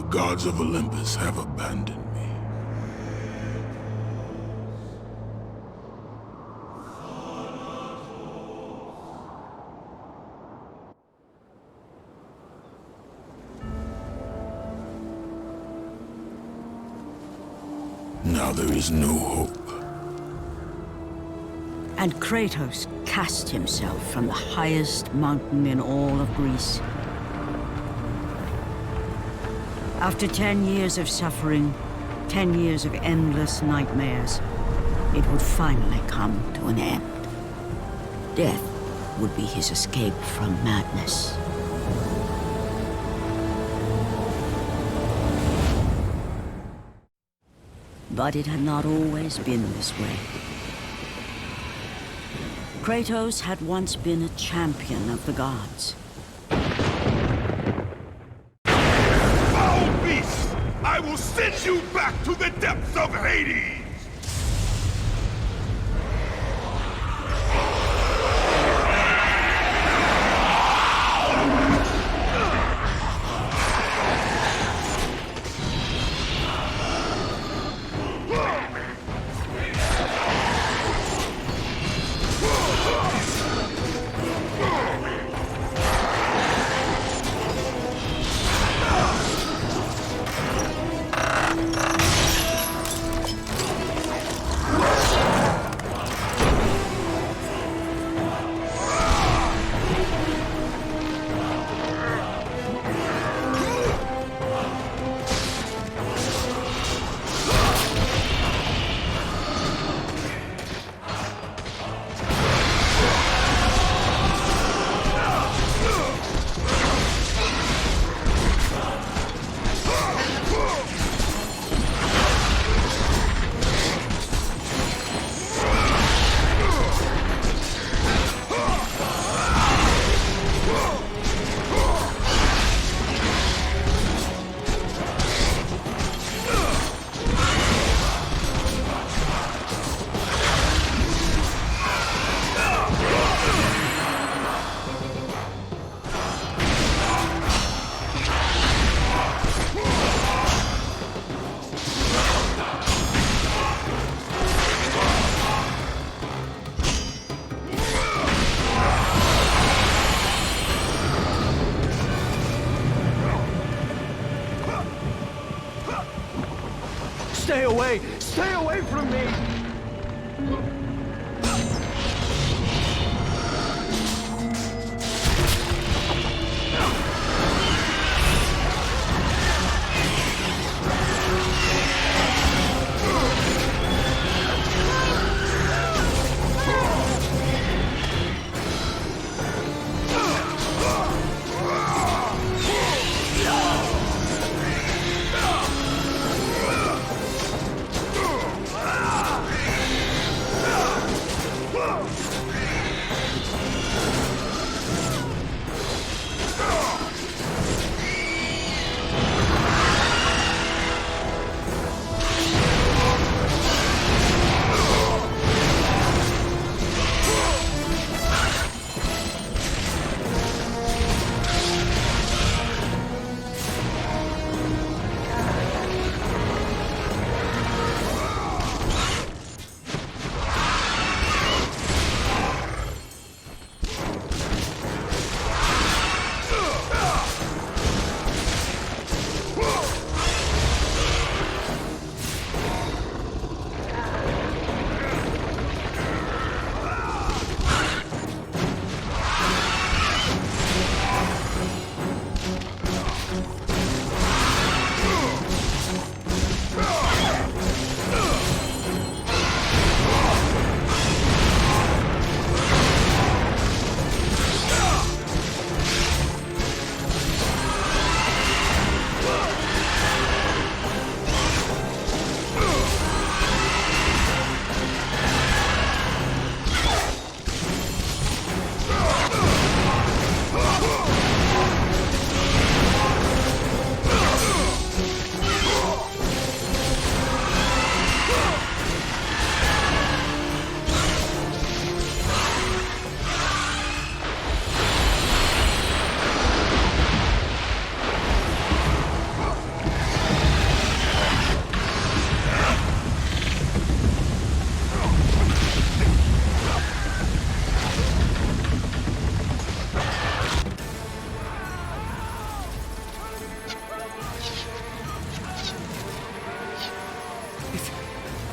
gods of Olympus have abandoned me. Now there is no hope. And Kratos cast himself from the highest mountain in all of Greece. After 10 years of suffering, 10 years of endless nightmares, it would finally come to an end. Death would be his escape from madness. But it had not always been this way. Kratos had once been a champion of the gods. Foul beast! I will send you back to the depths of Hades! Stay away! Stay away from me!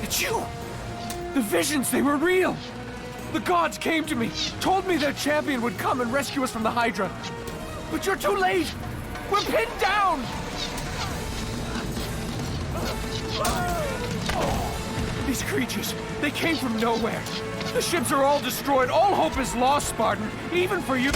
It's you! The visions, they were real! The gods came to me, told me their champion would come and rescue us from the Hydra. But you're too late! We're pinned down! These creatures, they came from nowhere. The ships are all destroyed. All hope is lost, Spartan. Even for you.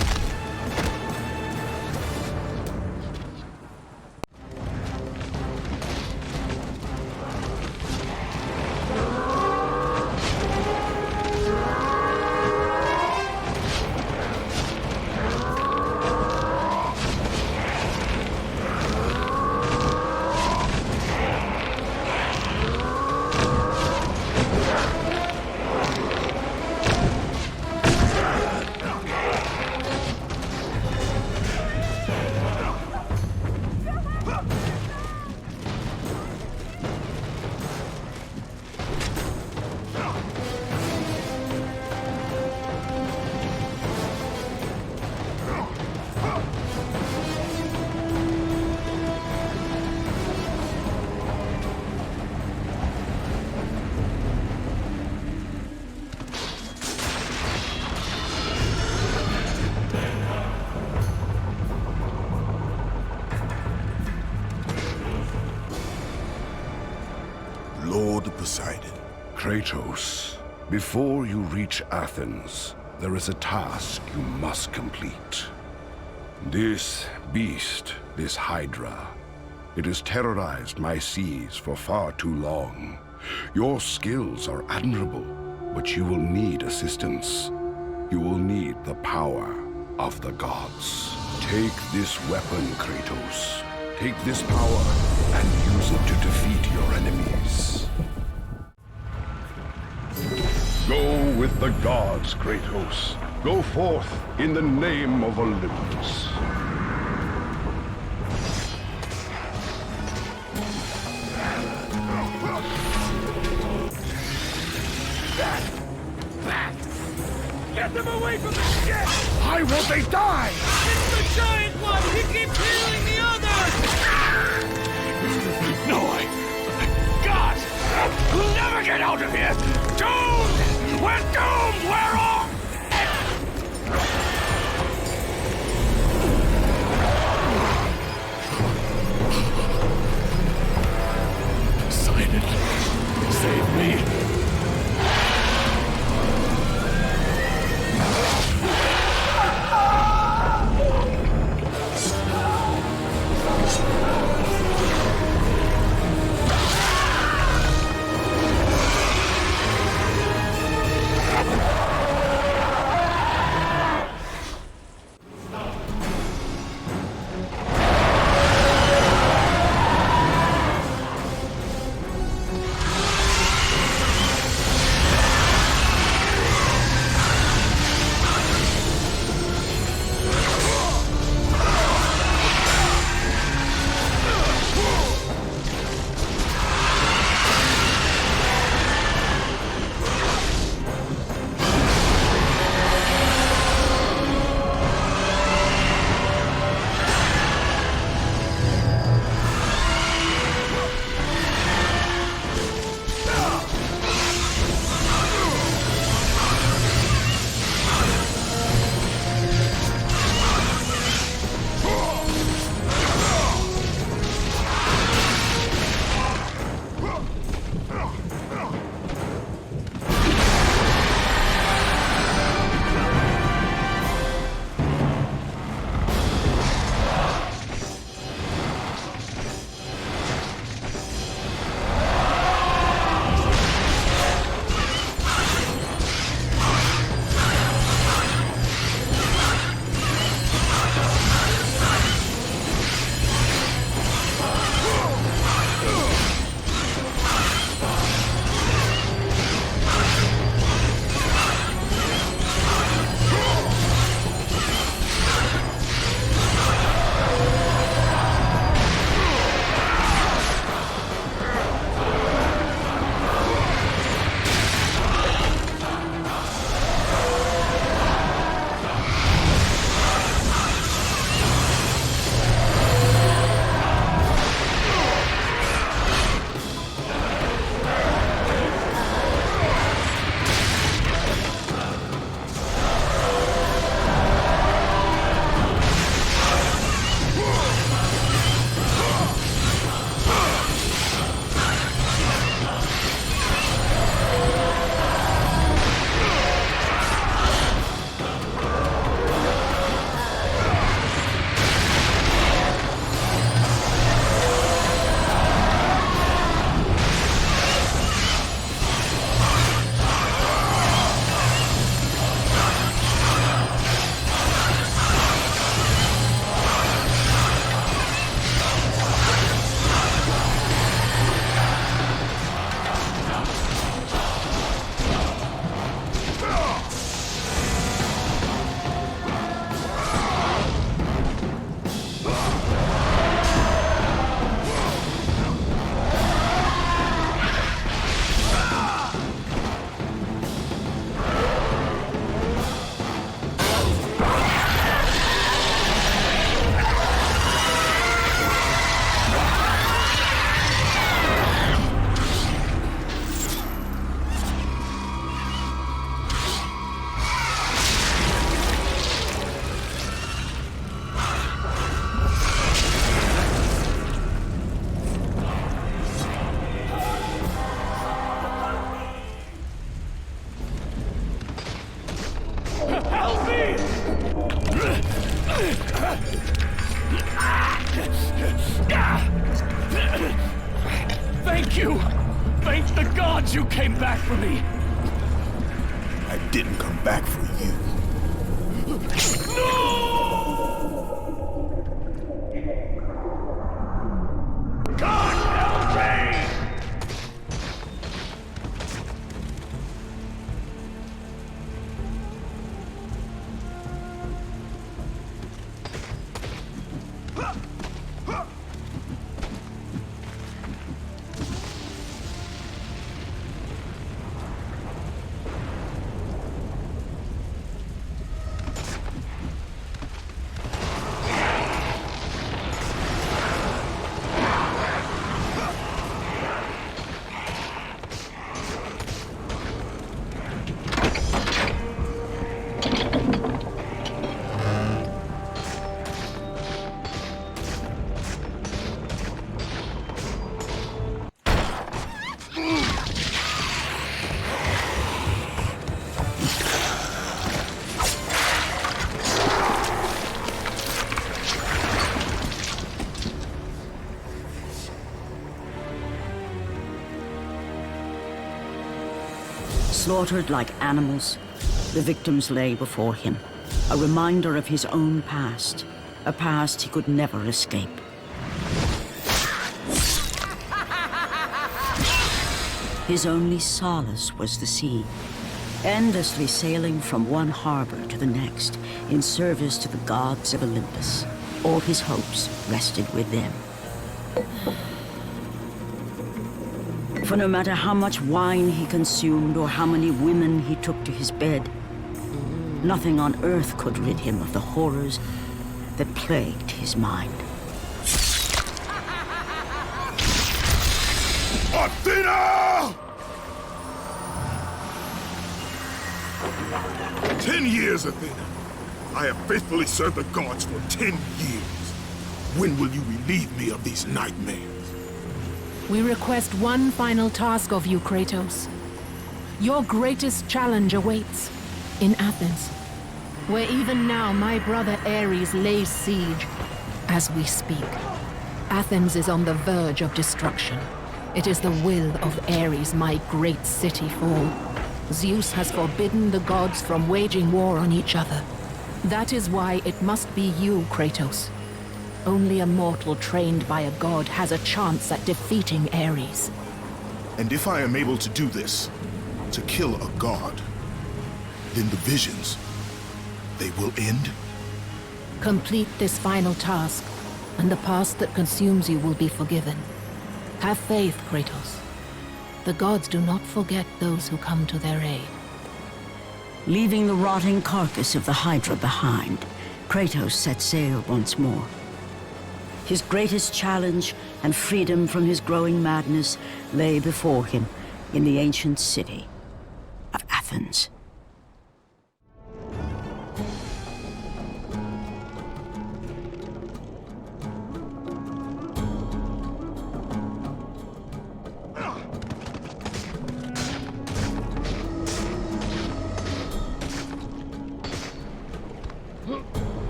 Lord Poseidon. Kratos, before you reach Athens, there is a task you must complete. This beast, this Hydra, it has terrorized my seas for far too long. Your skills are admirable, but you will need assistance. You will need the power of the gods. Take this weapon, Kratos. Take this power and use it to defeat your enemies. Go with the gods, Kratos. Go forth in the name of Olympus. Get them away from the ship! Why won't they die? It's the giant one! He keeps healing the others! No way! God! We'll never get out of here! Doomed! We're doomed! We're off! Poseidon, save me! Thank you! Thank the gods you came back for me! I didn't come back for you. God help me! Slaughtered like animals, the victims lay before him, a reminder of his own past, a past he could never escape. His only solace was the sea, endlessly sailing from one harbor to the next in service to the gods of Olympus. All his hopes rested with them. For no matter how much wine he consumed or how many women he took to his bed, nothing on earth could rid him of the horrors that plagued his mind. Athena! 10 years, Athena. I have faithfully served the gods for 10 years. When will you relieve me of these nightmares? We request one final task of you, Kratos. Your greatest challenge awaits in Athens, where even now my brother Ares lays siege as we speak. Athens is on the verge of destruction. It is the will of Ares my great city fall. Zeus has forbidden the gods from waging war on each other. That is why it must be you, Kratos. Only a mortal trained by a god has a chance at defeating Ares. And if I am able to do this, to kill a god, then the visions, they will end? Complete this final task, and the past that consumes you will be forgiven. Have faith, Kratos. The gods do not forget those who come to their aid. Leaving the rotting carcass of the Hydra behind, Kratos set sail once more. His greatest challenge and freedom from his growing madness lay before him in the ancient city of Athens.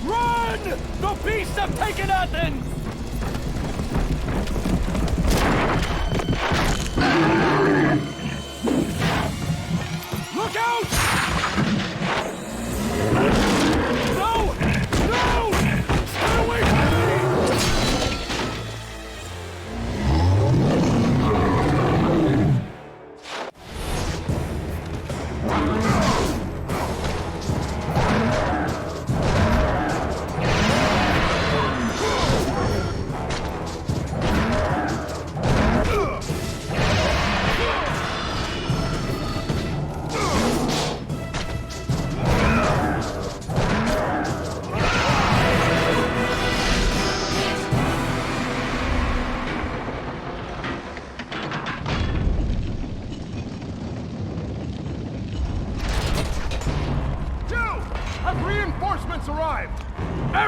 Run! The beasts have taken Athens! Look out! No! No! Stay away from me!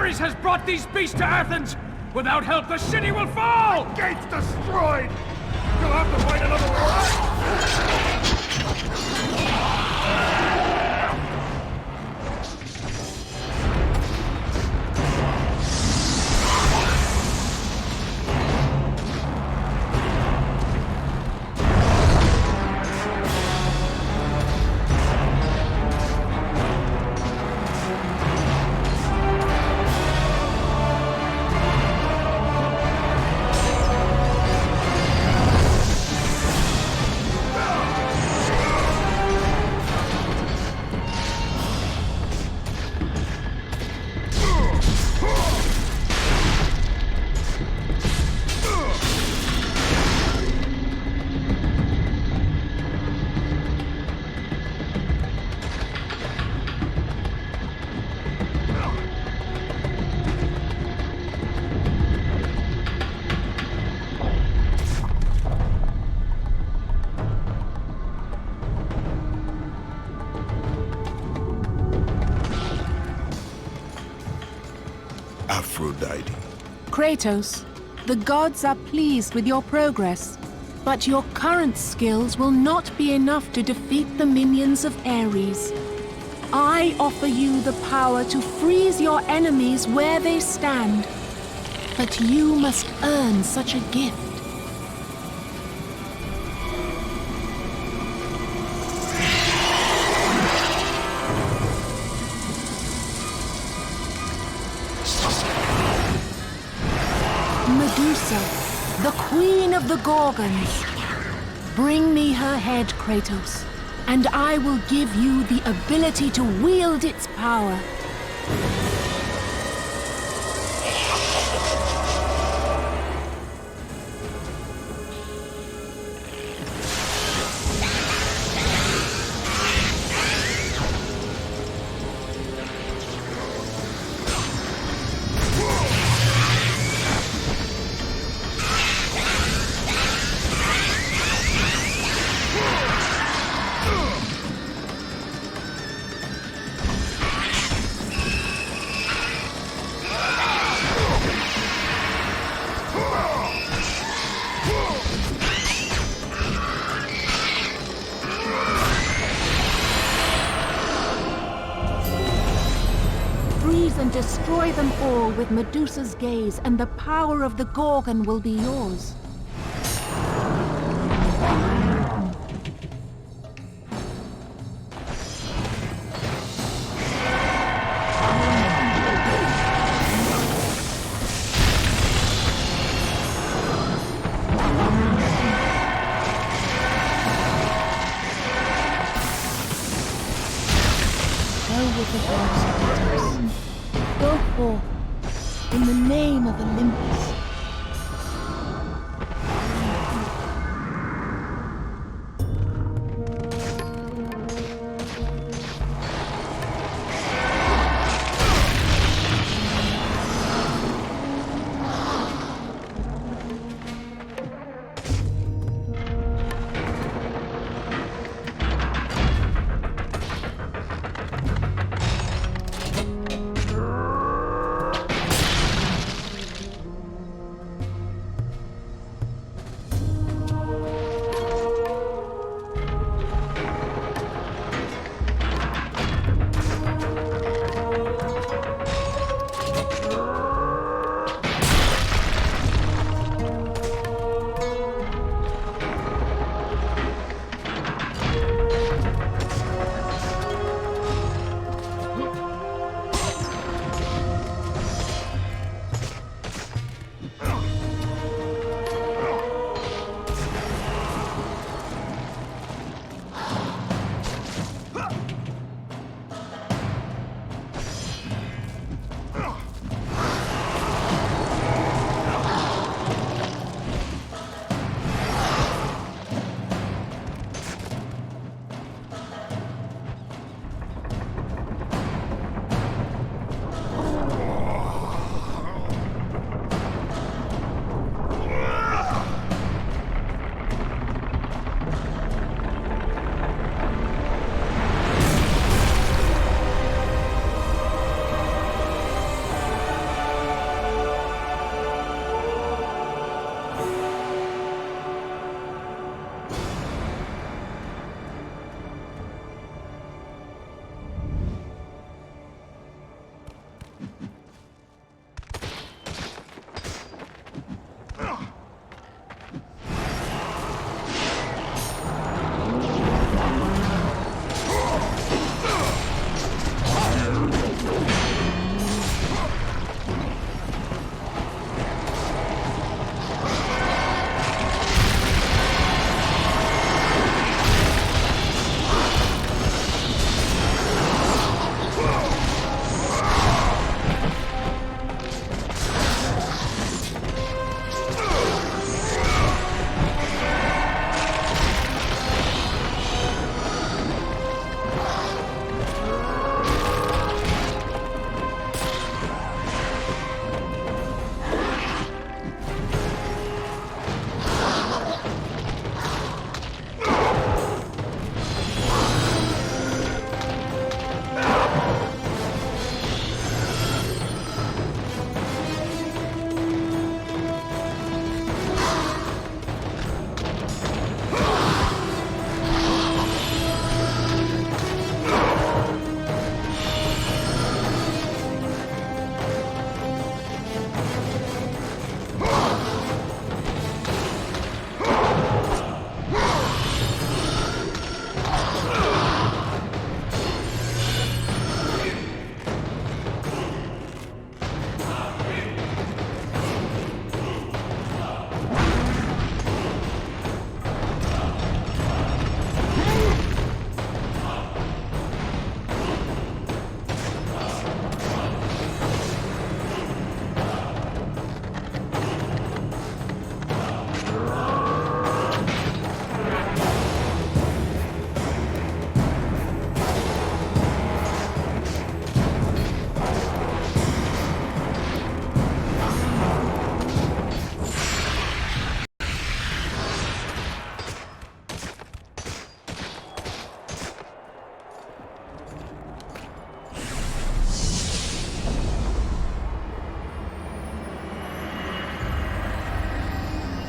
Ares has brought these beasts to Athens! Without help, the city will fall! Gates destroyed! You'll have to fight another war! Aphrodite. Kratos, the gods are pleased with your progress, but your current skills will not be enough to defeat the minions of Ares. I offer you the power to freeze your enemies where they stand, but you must earn such a gift. Medusa, the queen of the Gorgons. Bring me her head, Kratos, and I will give you the ability to wield its power. And destroy them all with Medusa's gaze, and the power of the Gorgon will be yours. Go with the gods, Kratos. Go forth, in the name of Olympus.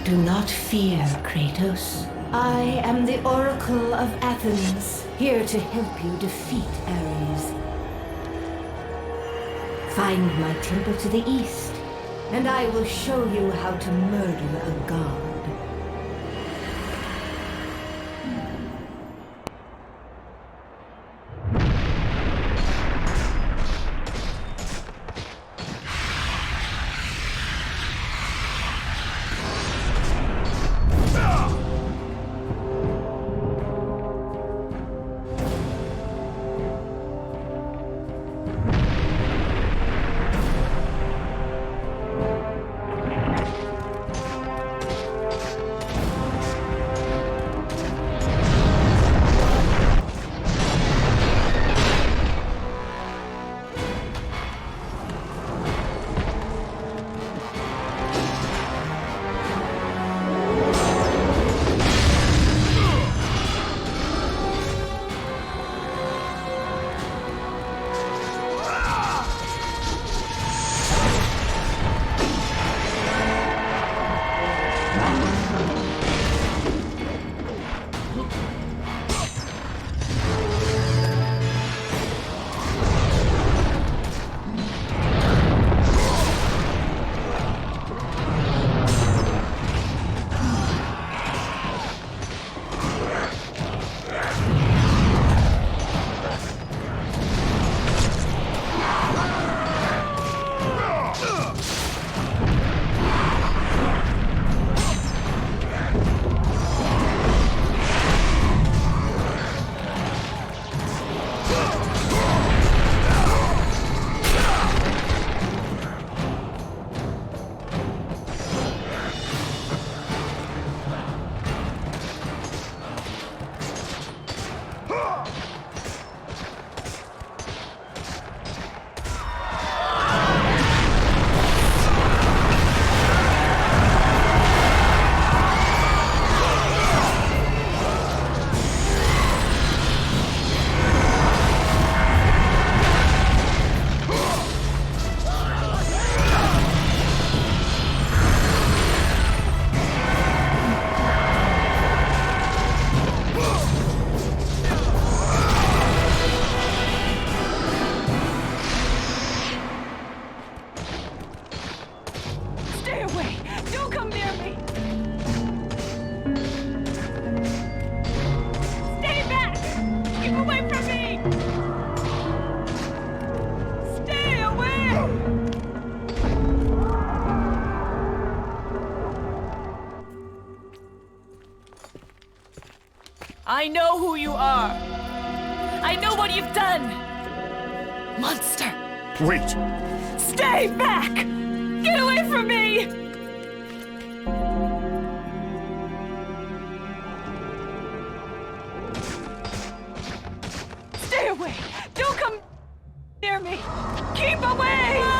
Do not fear, Kratos. I am the Oracle of Athens, here to help you defeat Ares. Find my temple to the east, and I will show you how to murder a god. I know who you are. I know what you've done. Monster. Wait! Stay back! Get away from me! Stay away! Don't come near me! Keep away!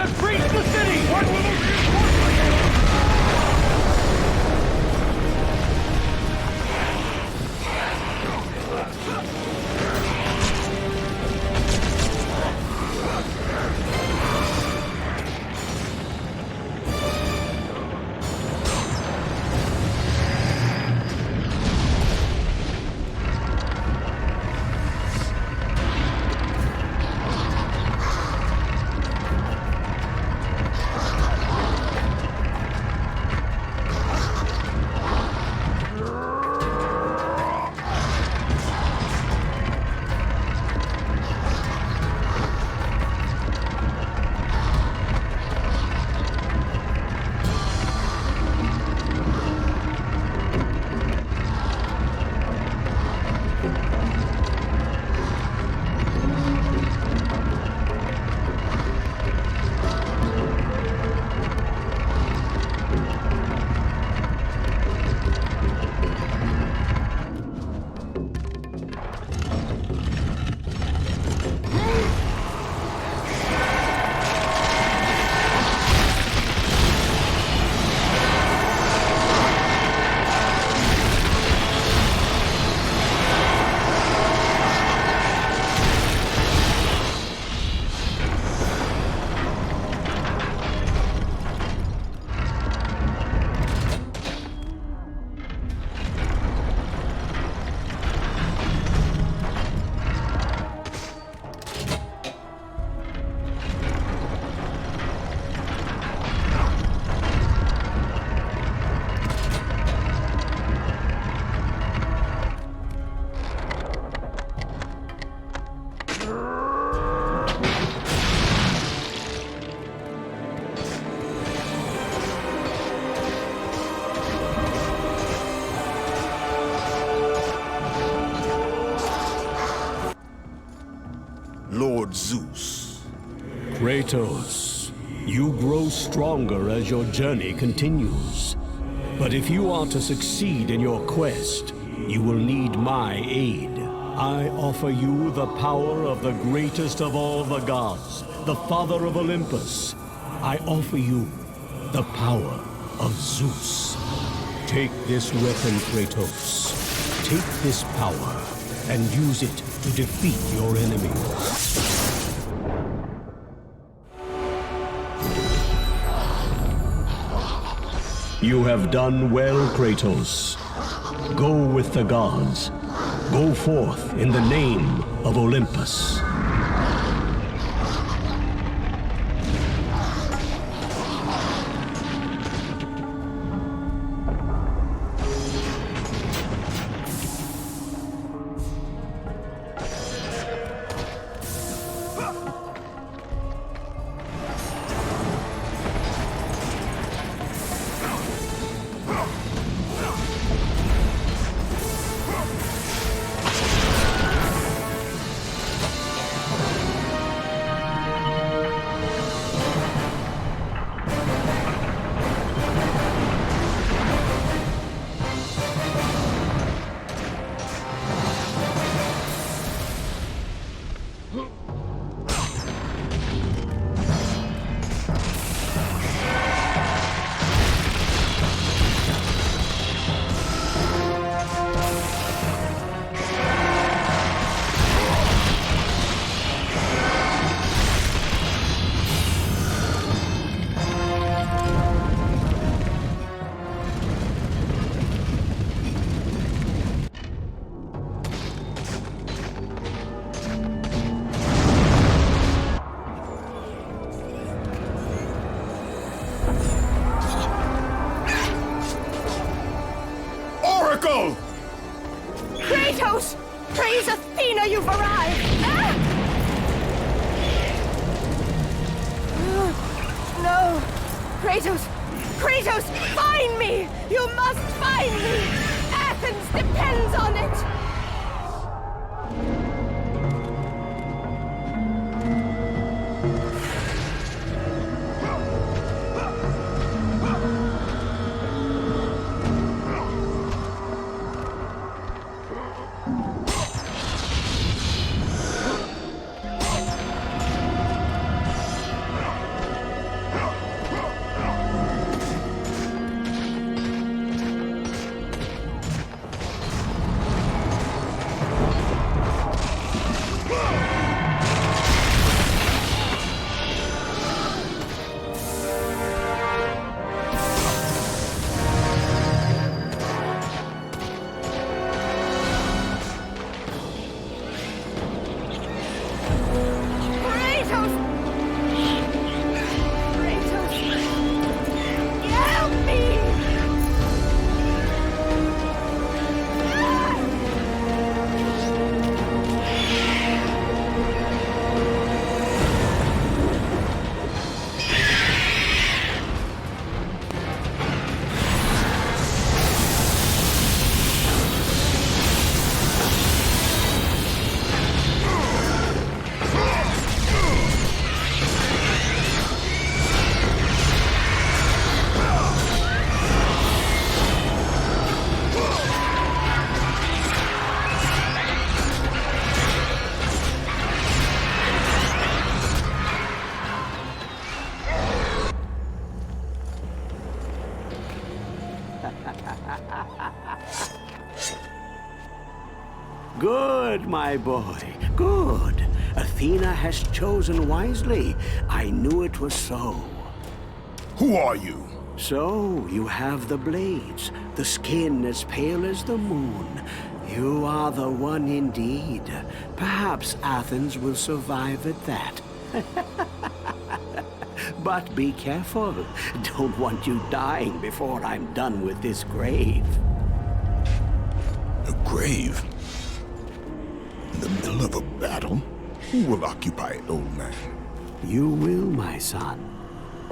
has breached the city! What will the reinforcements? Lord Zeus. Kratos, you grow stronger as your journey continues. But if you are to succeed in your quest, you will need my aid. I offer you the power of the greatest of all the gods, the father of Olympus. I offer you the power of Zeus. Take this weapon, Kratos. Take this power and use it to defeat your enemies. You have done well, Kratos. Go with the gods. Go forth in the name of Olympus. Kratos! Praise Athena, you've arrived! Ah! No! Kratos! Kratos! Find me! You must find me! Athens depends on it! Good, my boy. Good. Athena has chosen wisely. I knew it was so. Who are you? So, you have the blades, the skin as pale as the moon. You are the one indeed. Perhaps Athens will survive at that. But be careful. Don't want you dying before I'm done with this grave. A grave? In the middle of a battle? Who will occupy it, old man? You will, my son.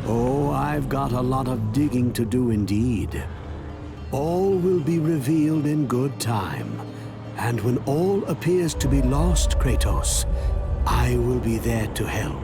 Oh, I've got a lot of digging to do indeed. All will be revealed in good time. And when all appears to be lost, Kratos, I will be there to help.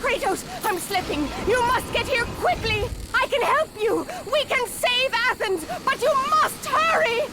Kratos, I'm slipping. You must get here quickly. I can help you. We can save Athens, but you must hurry.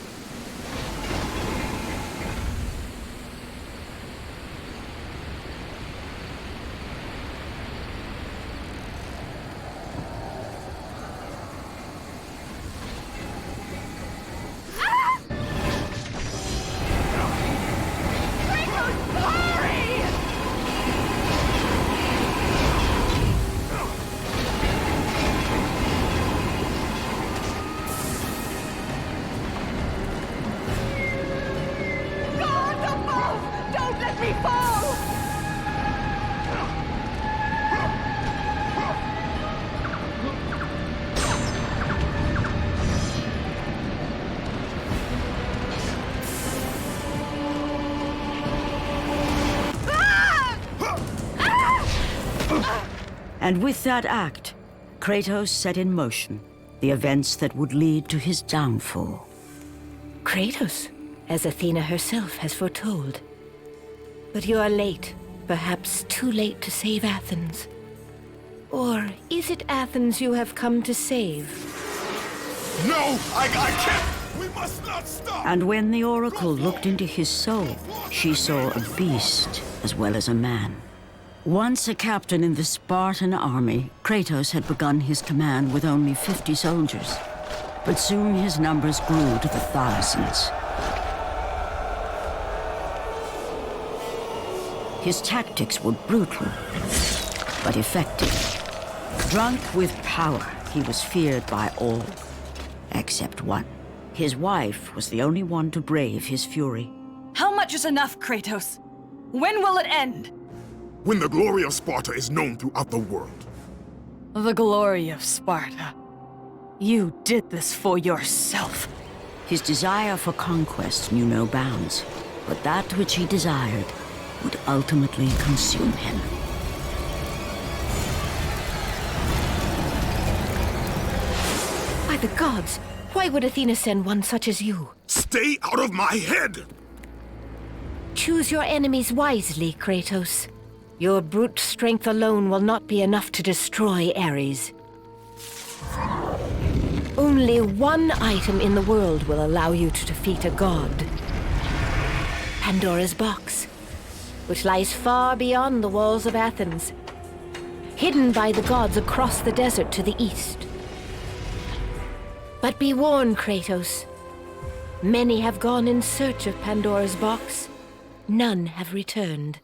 And with that act, Kratos set in motion the events that would lead to his downfall. Kratos, as Athena herself has foretold. But you are late, perhaps too late to save Athens. Or is it Athens you have come to save? No! I can't! We must not stop! And when the Oracle looked into his soul, she saw a beast as well as a man. Once a captain in the Spartan army, Kratos had begun his command with only 50 soldiers. But soon his numbers grew to the thousands. His tactics were brutal, but effective. Drunk with power, he was feared by all, except one. His wife was the only one to brave his fury. How much is enough, Kratos? When will it end? When the glory of Sparta is known throughout the world. The glory of Sparta. You did this for yourself. His desire for conquest knew no bounds, but that which he desired would ultimately consume him. By the gods, why would Athena send one such as you? Stay out of my head! Choose your enemies wisely, Kratos. Your brute strength alone will not be enough to destroy Ares. Only one item in the world will allow you to defeat a god. Pandora's box, which lies far beyond the walls of Athens, hidden by the gods across the desert to the east. But be warned, Kratos. Many have gone in search of Pandora's box. None have returned.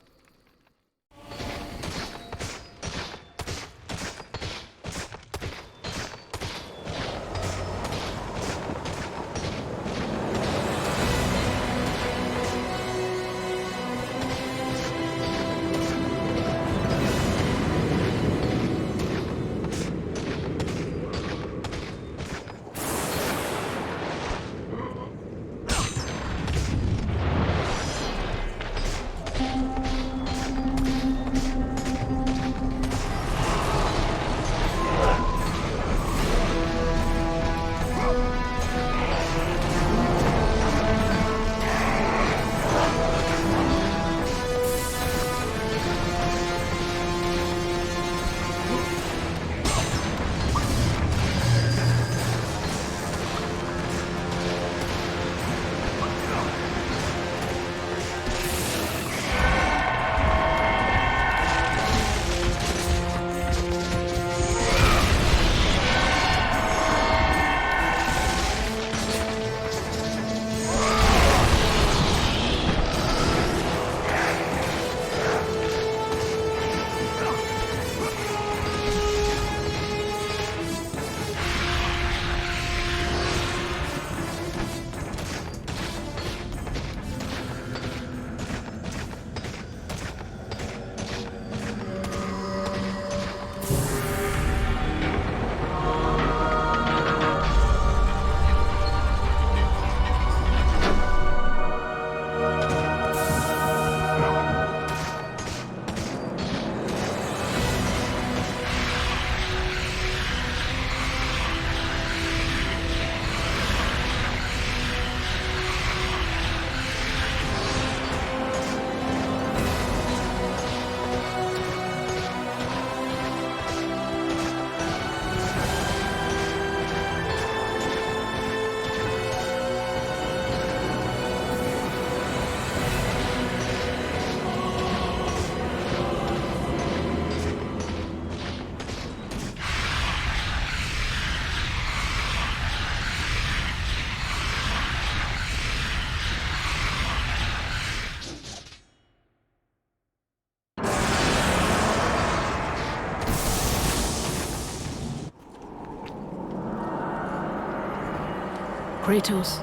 Kratos,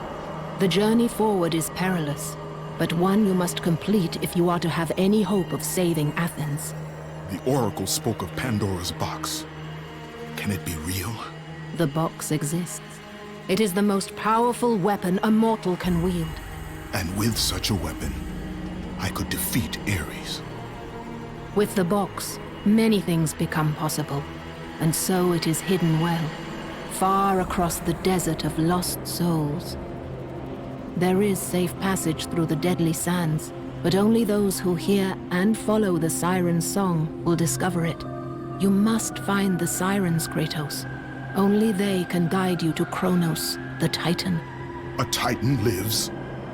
the journey forward is perilous, but one you must complete if you are to have any hope of saving Athens. The Oracle spoke of Pandora's box. Can it be real? The box exists. It is the most powerful weapon a mortal can wield. And with such a weapon, I could defeat Ares. With the box, many things become possible, and so it is hidden well, far across the desert of lost souls. There is safe passage through the deadly sands, but only those who hear and follow the siren's song will discover it. You must find the sirens, Kratos. Only they can guide you to Kronos, the Titan. A Titan lives?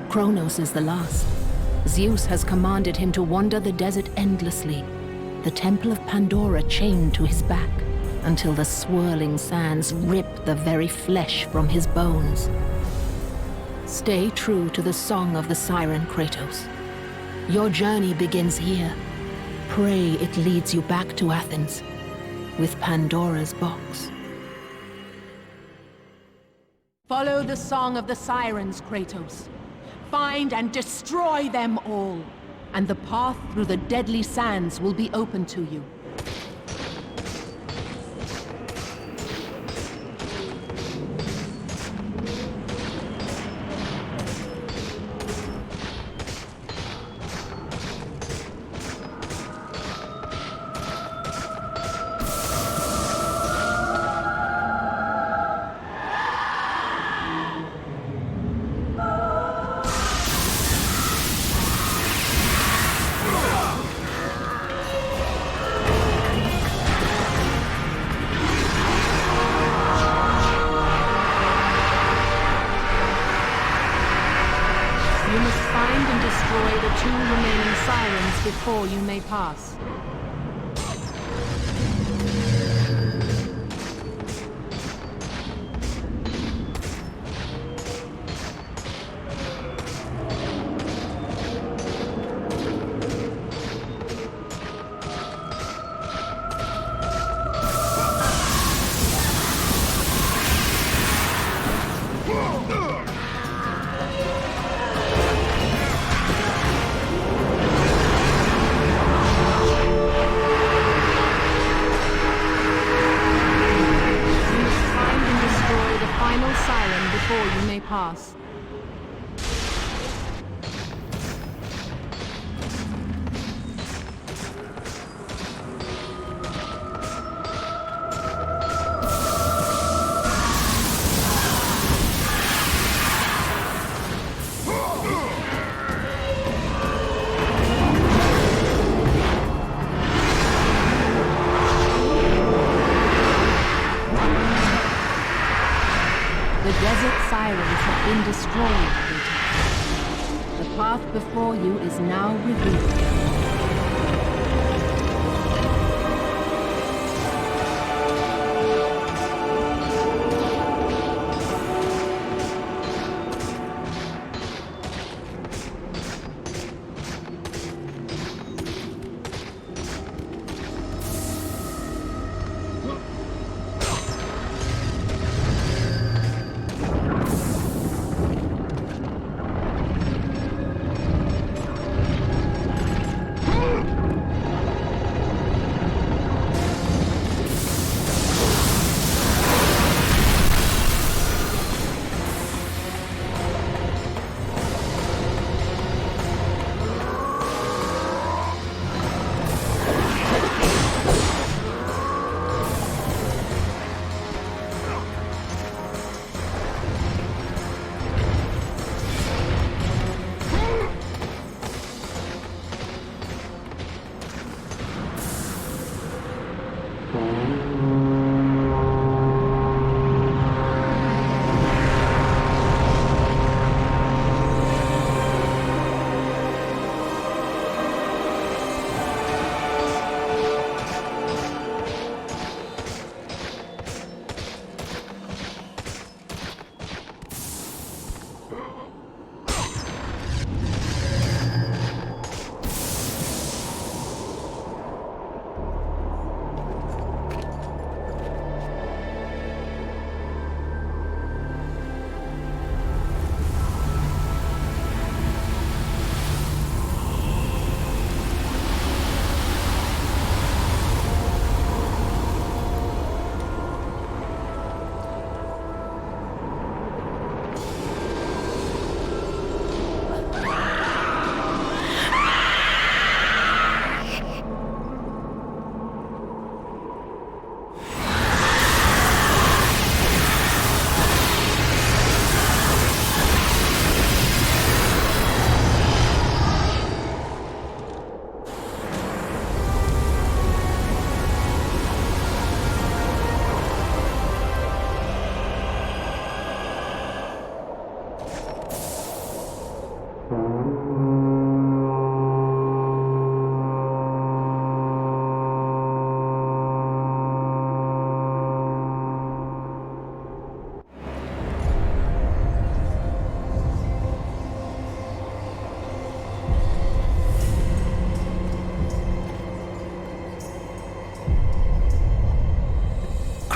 Kronos is the last. Zeus has commanded him to wander the desert endlessly, the temple of Pandora chained to his back, until the swirling sands rip the very flesh from his bones. Stay true to the song of the siren, Kratos. Your journey begins here. Pray it leads you back to Athens, with Pandora's box. Follow the song of the sirens, Kratos. Find and destroy them all, and the path through the deadly sands will be open to you. You must find and destroy the 2 remaining sirens before you may pass. Before you may pass. The desert sirens have been destroyed, Hydra. The path before you is now revealed.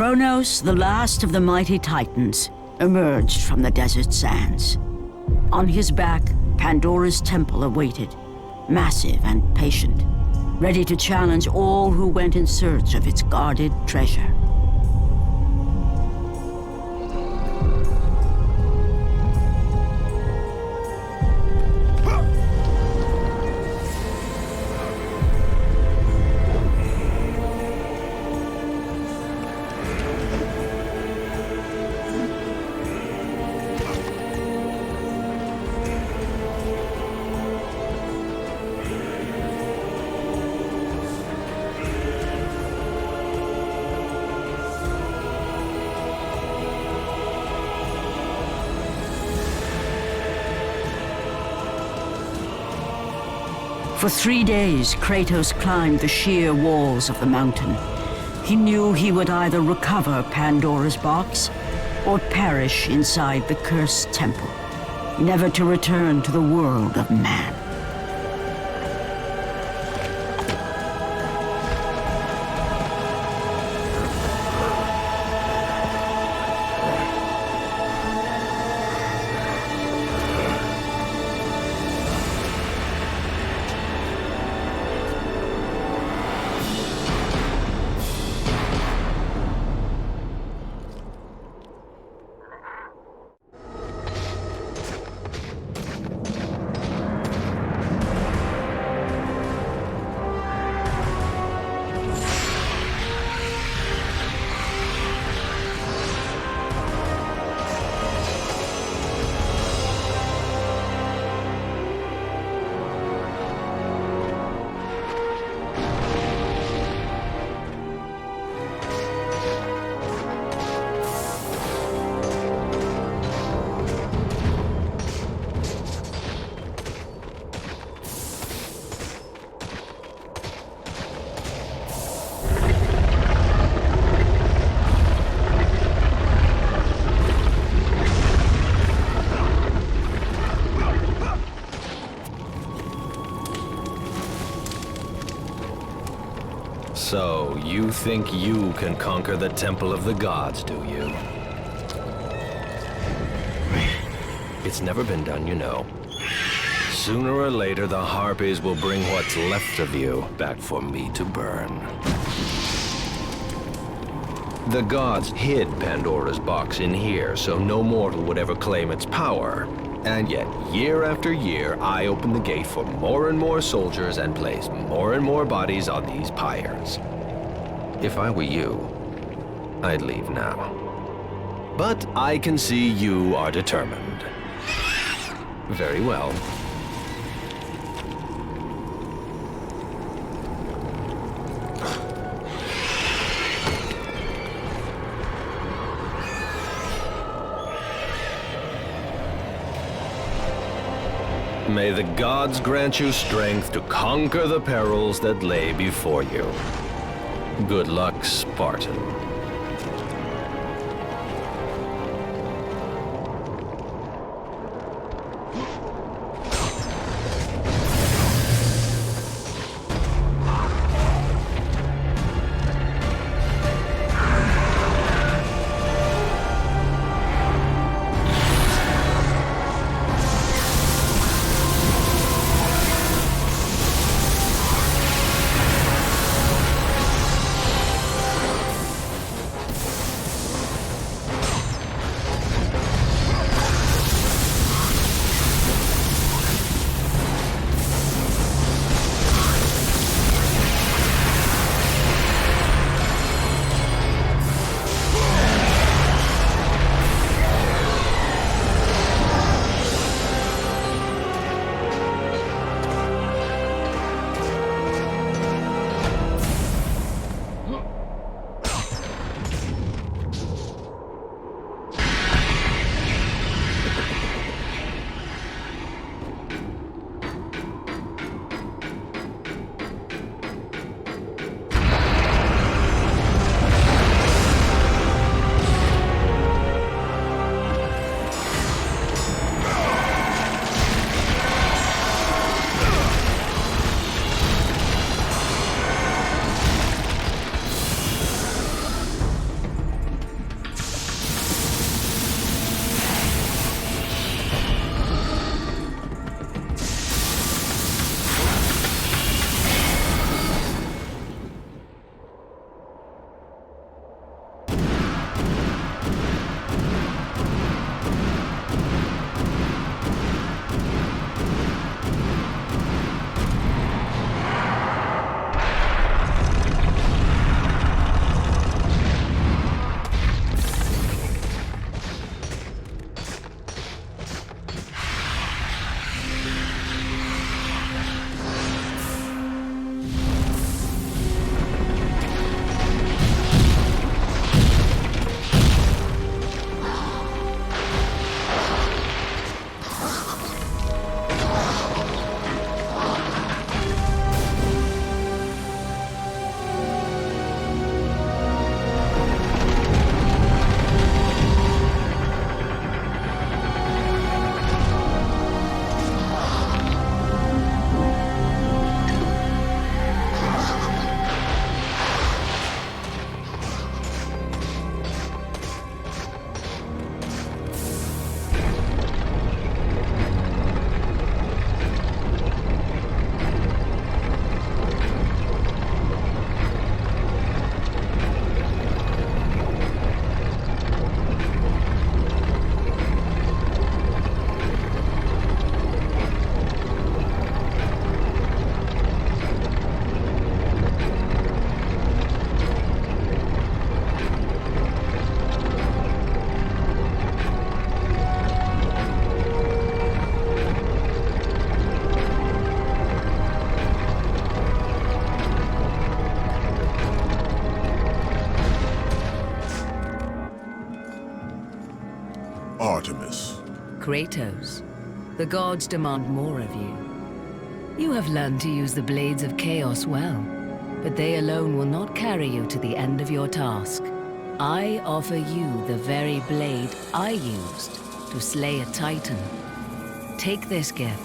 Kronos, the last of the mighty Titans, emerged from the desert sands. On his back, Pandora's temple awaited, massive and patient, ready to challenge all who went in search of its guarded treasure. For 3 days, Kratos climbed the sheer walls of the mountain. He knew he would either recover Pandora's box or perish inside the cursed temple, never to return to the world of man. So, you think you can conquer the Temple of the Gods, do you? It's never been done, you know. Sooner or later, the Harpies will bring what's left of you back for me to burn. The gods hid Pandora's box in here, so no mortal would ever claim its power. And yet, year after year, I open the gate for more and more soldiers and place more and more bodies on these pyres. If I were you, I'd leave now. But I can see you are determined. Very well. May the gods grant you strength to conquer the perils that lay before you. Good luck, Spartan. Kratos, the gods demand more of you. You have learned to use the Blades of Chaos well, but they alone will not carry you to the end of your task. I offer you the very blade I used to slay a Titan. Take this gift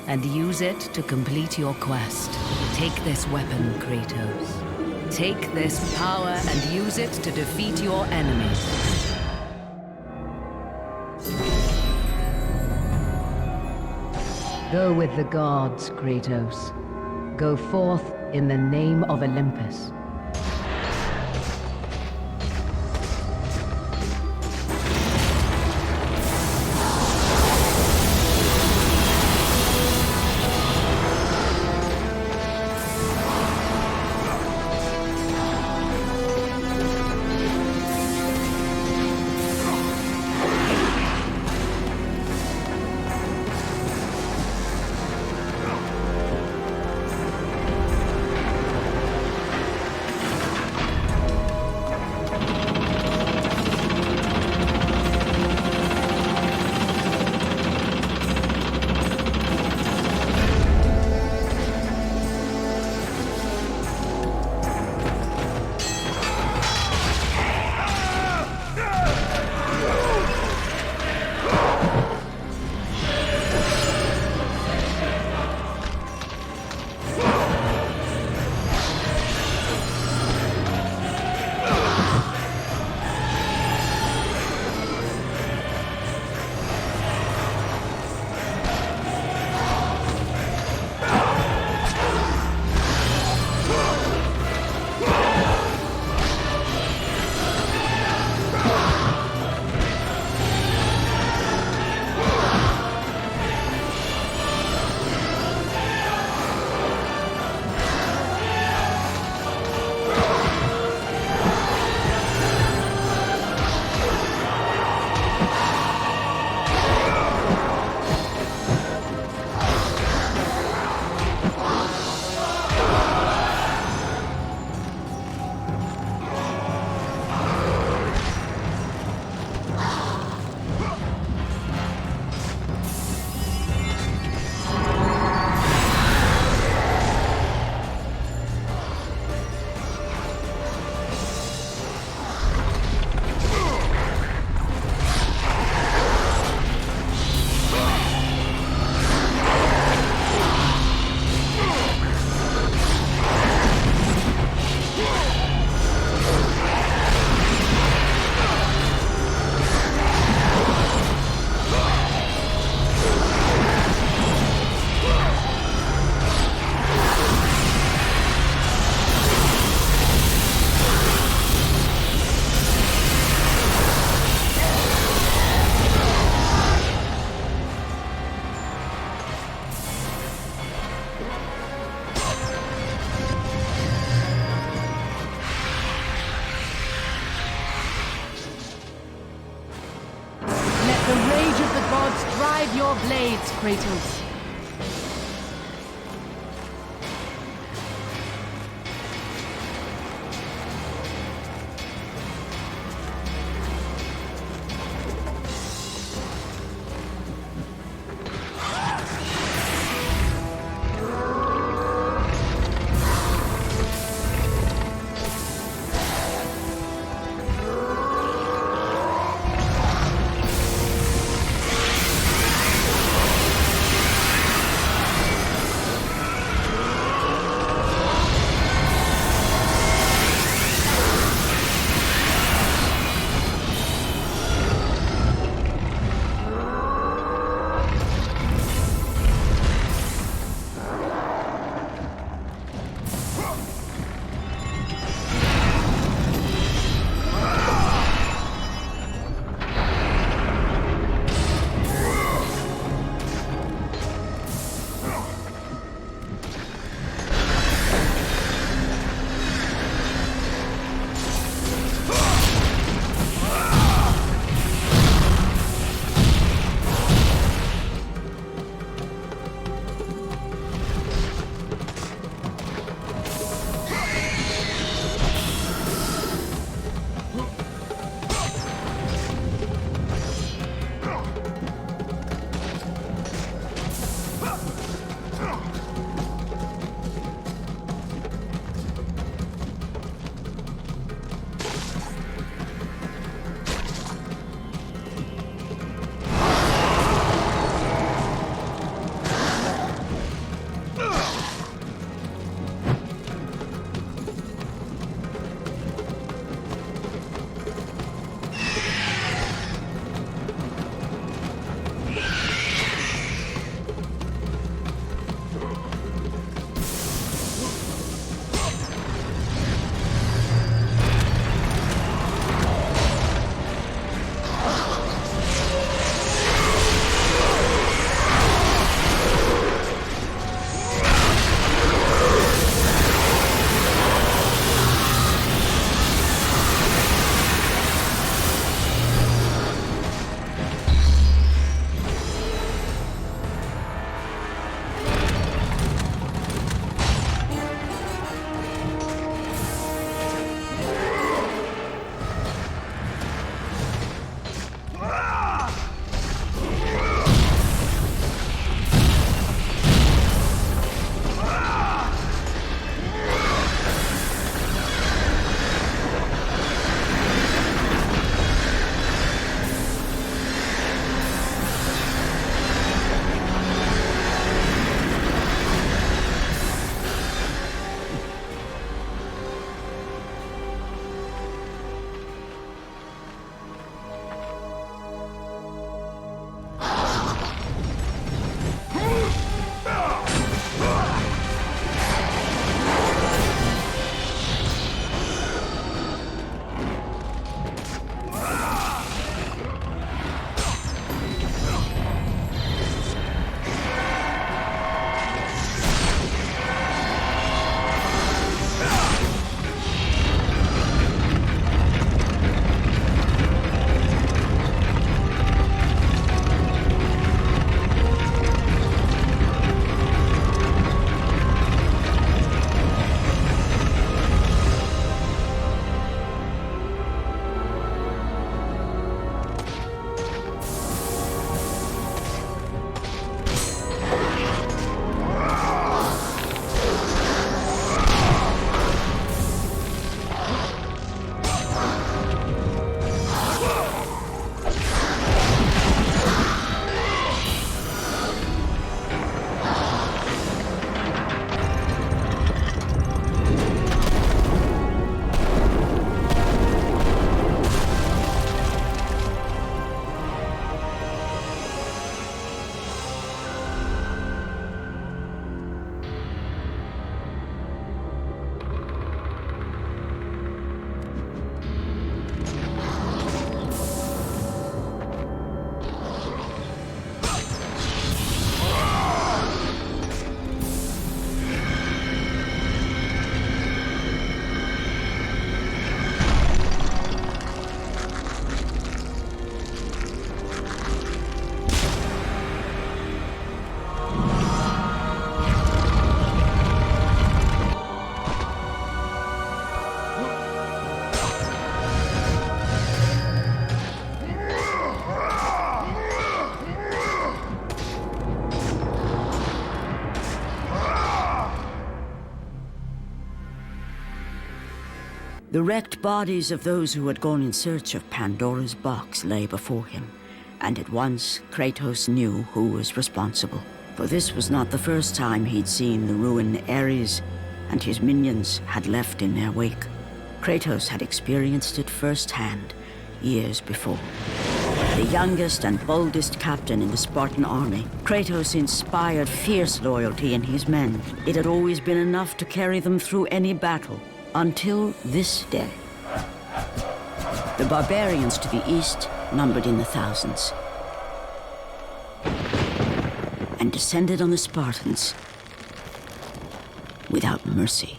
and use it to complete your quest. Take this weapon, Kratos. Take this power and use it to defeat your enemies. Go with the gods, Kratos. Go forth in the name of Olympus. Drive your blades, Kratos. The wrecked bodies of those who had gone in search of Pandora's box lay before him, and at once Kratos knew who was responsible. For this was not the first time he'd seen the ruin Ares and his minions had left in their wake. Kratos had experienced it firsthand, years before. The youngest and boldest captain in the Spartan army, Kratos inspired fierce loyalty in his men. It had always been enough to carry them through any battle, until this day. The barbarians to the east numbered in the thousands, and descended on the Spartans without mercy.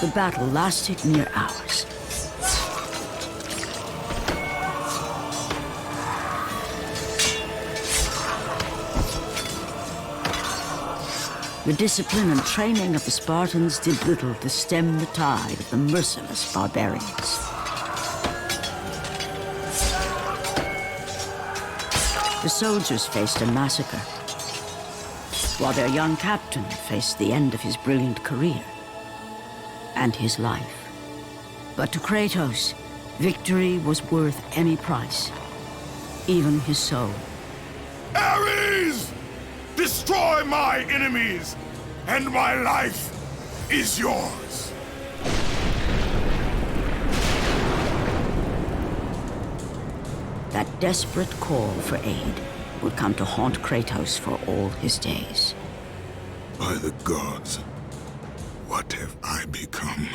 The battle lasted near hours. The discipline and training of the Spartans did little to stem the tide of the merciless barbarians. The soldiers faced a massacre, while their young captain faced the end of his brilliant career and his life. But to Kratos, victory was worth any price, even his soul. Ares! Destroy my enemies, and my life is yours. That desperate call for aid would come to haunt Kratos for all his days. By the gods, what have I become?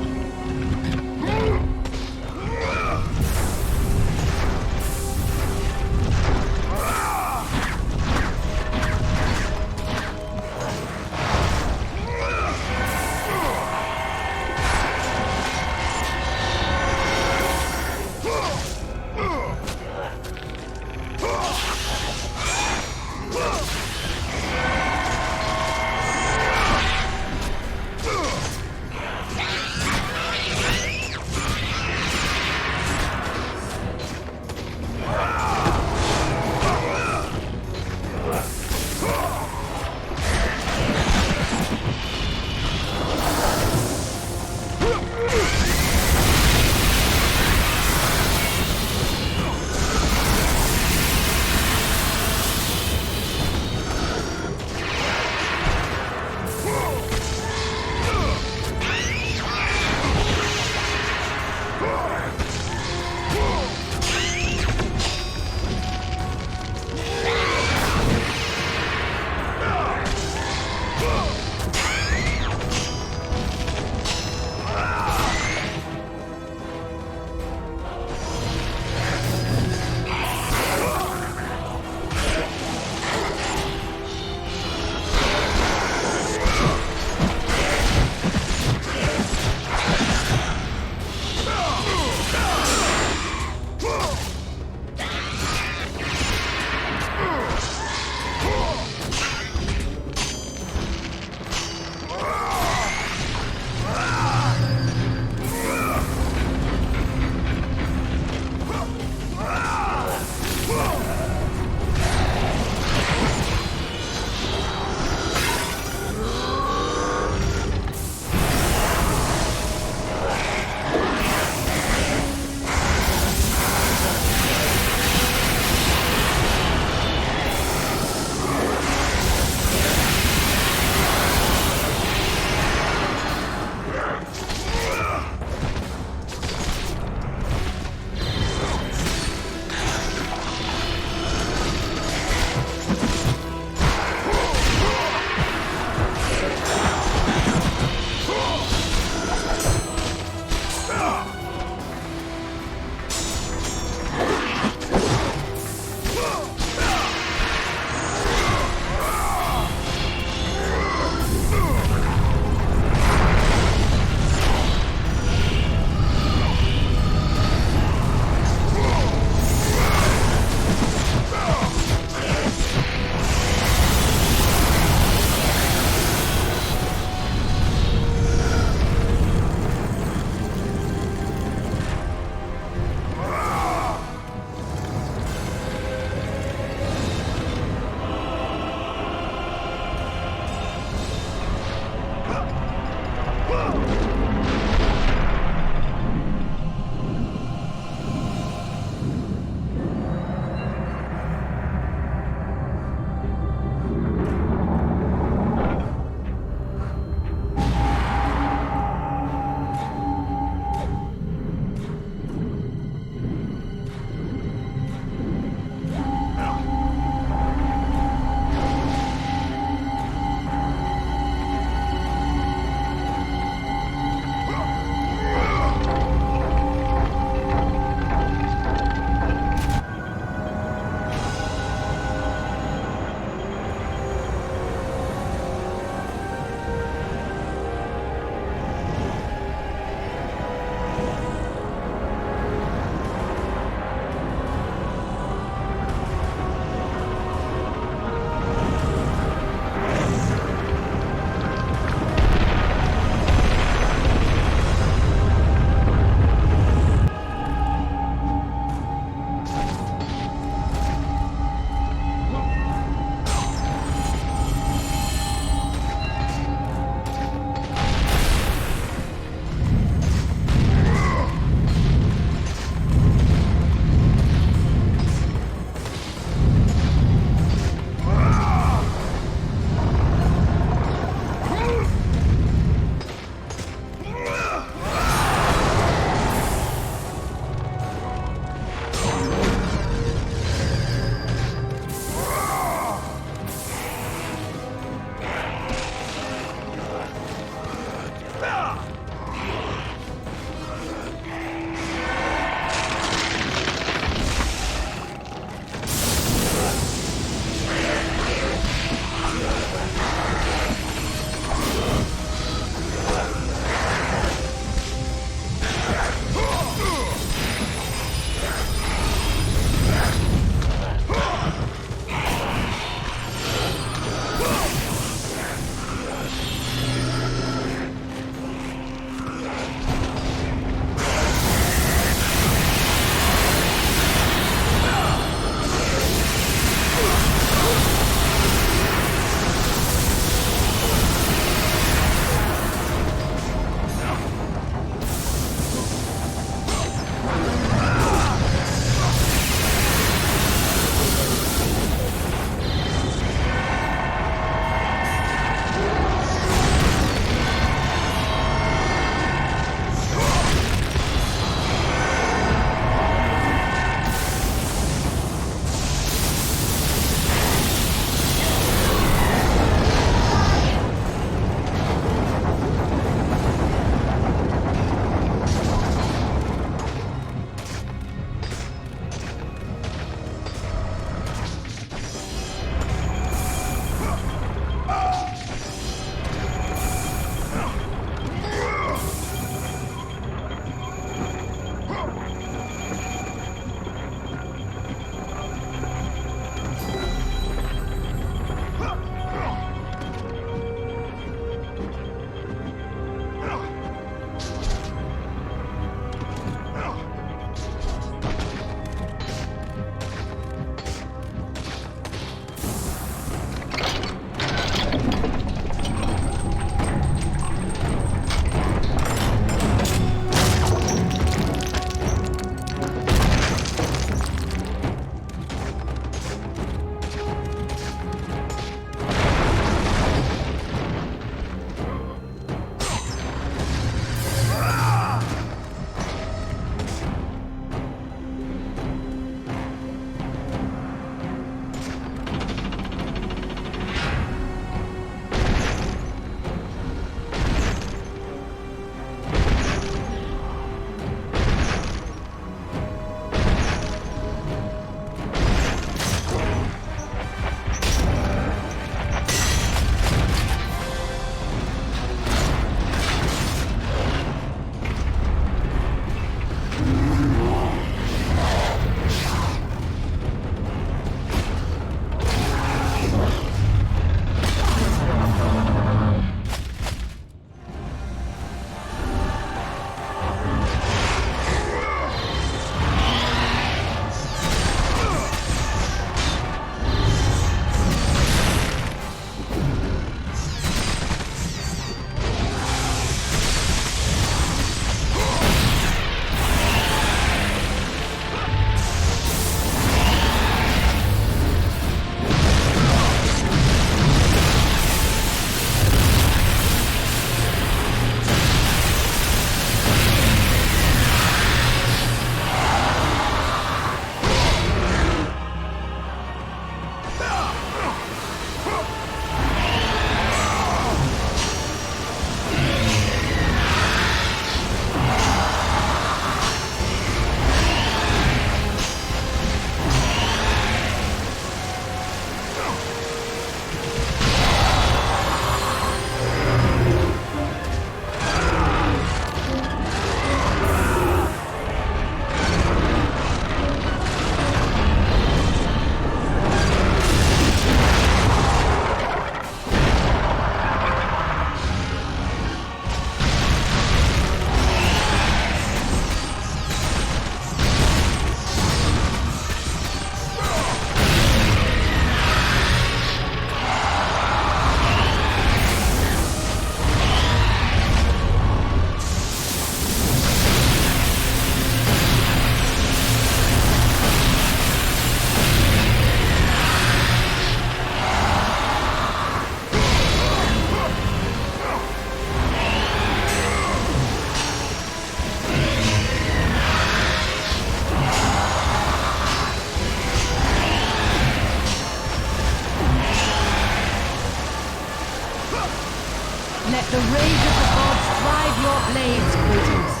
Let the rage of the gods drive your blades, Kratos.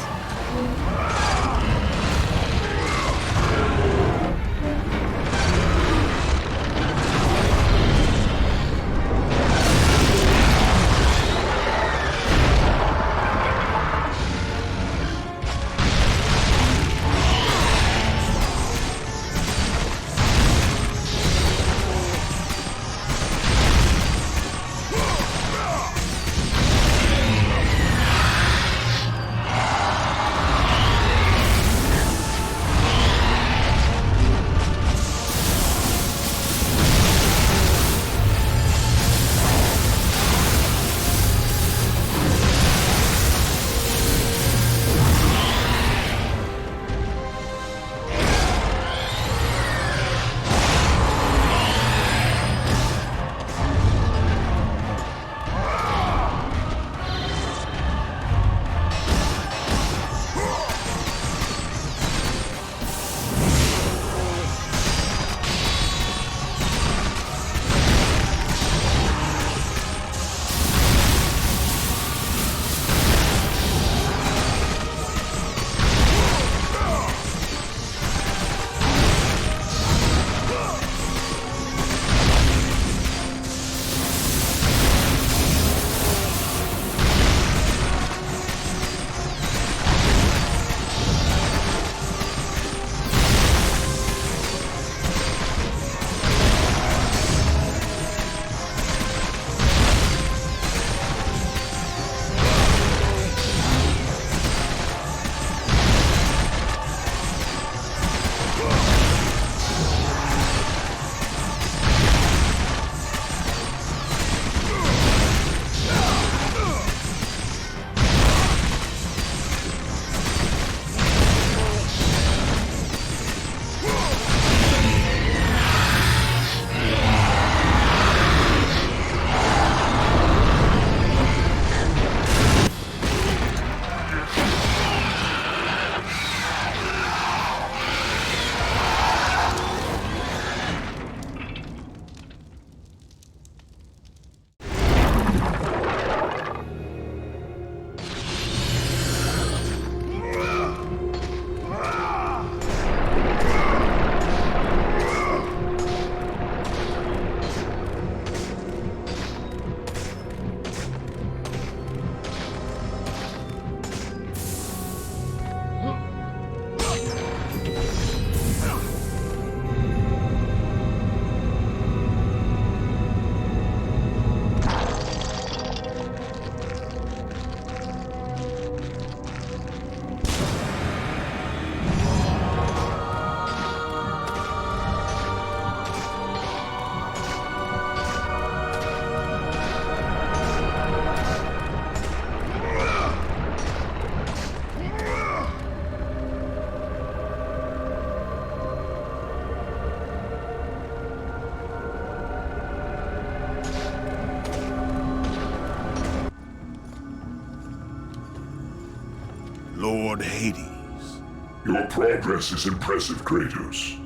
Lord Hades. Your progress is impressive, Kratos.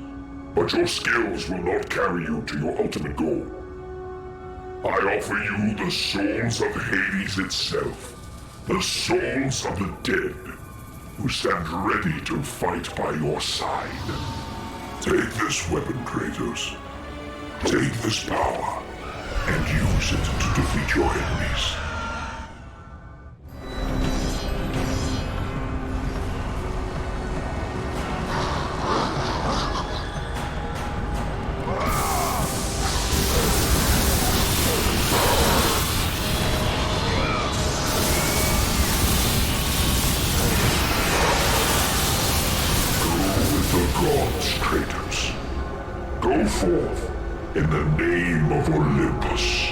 But your skills will not carry you to your ultimate goal. I offer you the souls of Hades itself. The souls of the dead, who stand ready to fight by your side. Take this weapon, Kratos. Take this power, and use it to defeat your enemies. Kratos. Go forth in the name of Olympus.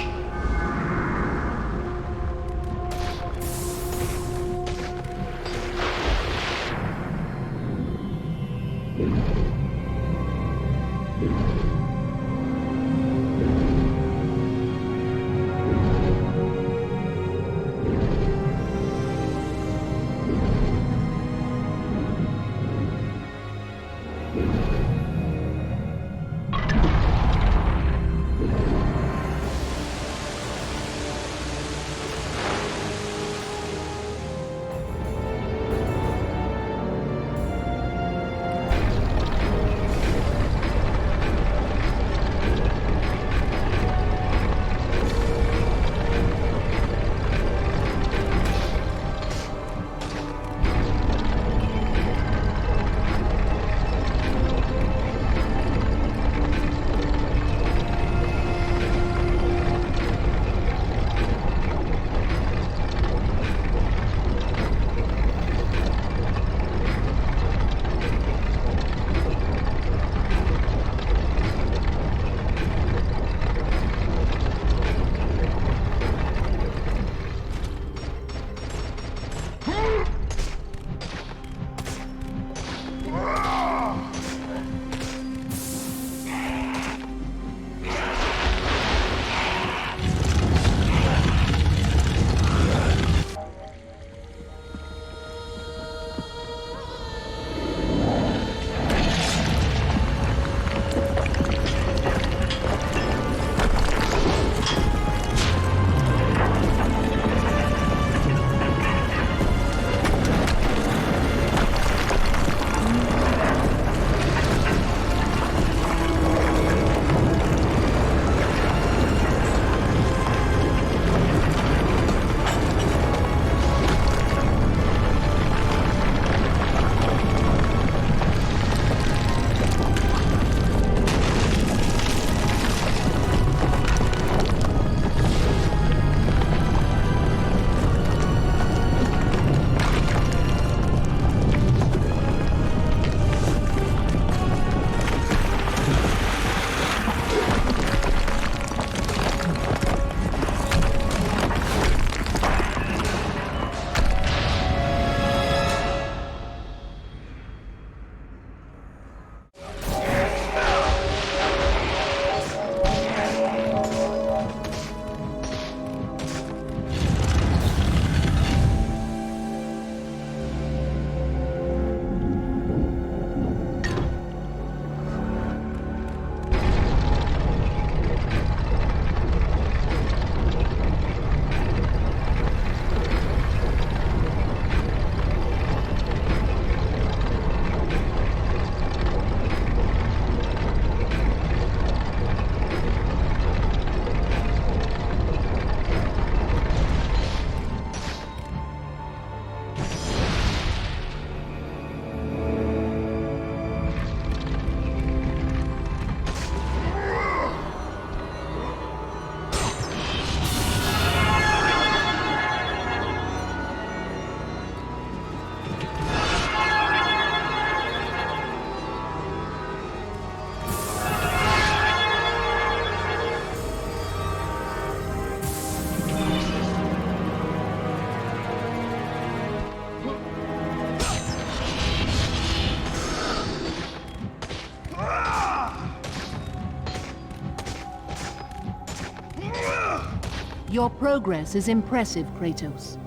Your progress is impressive, Kratos.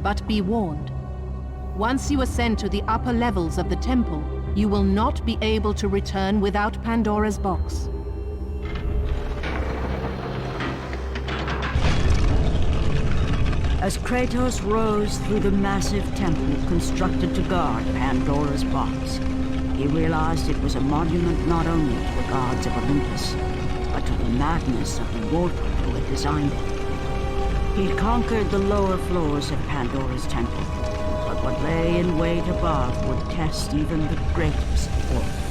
But be warned. Once you ascend to the upper levels of the temple, you will not be able to return without Pandora's box. As Kratos rose through the massive temple constructed to guard Pandora's box, he realized it was a monument not only to the gods of Olympus, but to the madness of the mortal who had designed it. He'd conquered the lower floors of Pandora's temple, but what lay in wait above would test even the greatest warrior.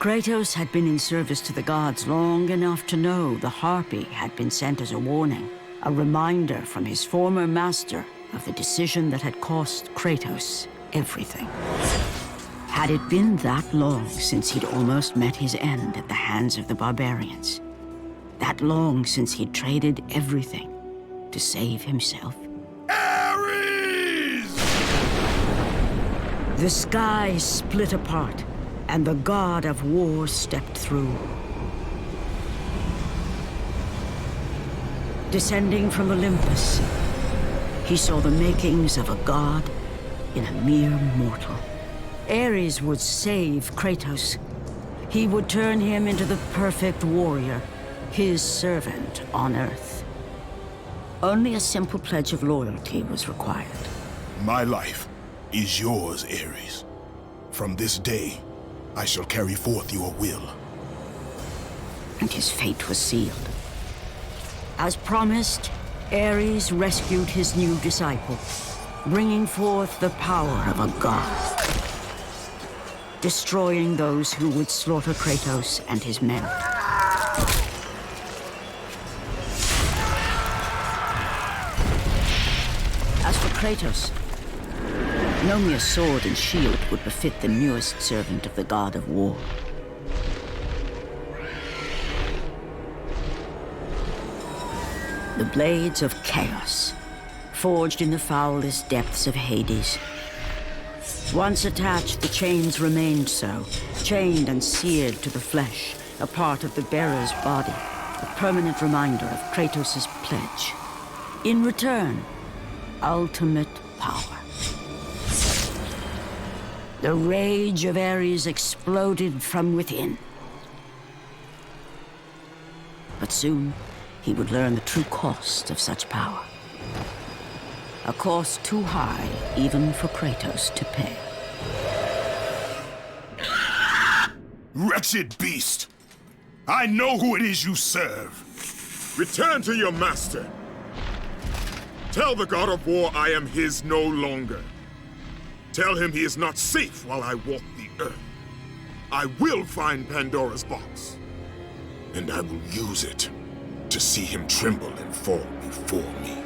Kratos had been in service to the gods long enough to know the Harpy had been sent as a warning, a reminder from his former master of the decision that had cost Kratos everything. Had it been that long since he'd almost met his end at the hands of the barbarians? That long since he'd traded everything to save himself? Ares! The sky split apart, and the god of war stepped through. Descending from Olympus, he saw the makings of a god in a mere mortal. Ares would save Kratos. He would turn him into the perfect warrior, his servant on Earth. Only a simple pledge of loyalty was required. My life is yours, Ares. From this day, I shall carry forth your will. And his fate was sealed. As promised, Ares rescued his new disciple, bringing forth the power of a god, destroying those who would slaughter Kratos and his men. As for Kratos, no mere sword and shield would befit the newest servant of the god of war. The blades of chaos, forged in the foulest depths of Hades. Once attached, the chains remained so, chained and seared to the flesh, a part of the bearer's body, a permanent reminder of Kratos' pledge. In return, ultimate power. The rage of Ares exploded from within. But soon, he would learn the true cost of such power. A cost too high even for Kratos to pay. Wretched beast! I know who it is you serve! Return to your master! Tell the god of war I am his no longer. Tell him he is not safe while I walk the earth. I will find Pandora's box. And I will use it to see him tremble and fall before me.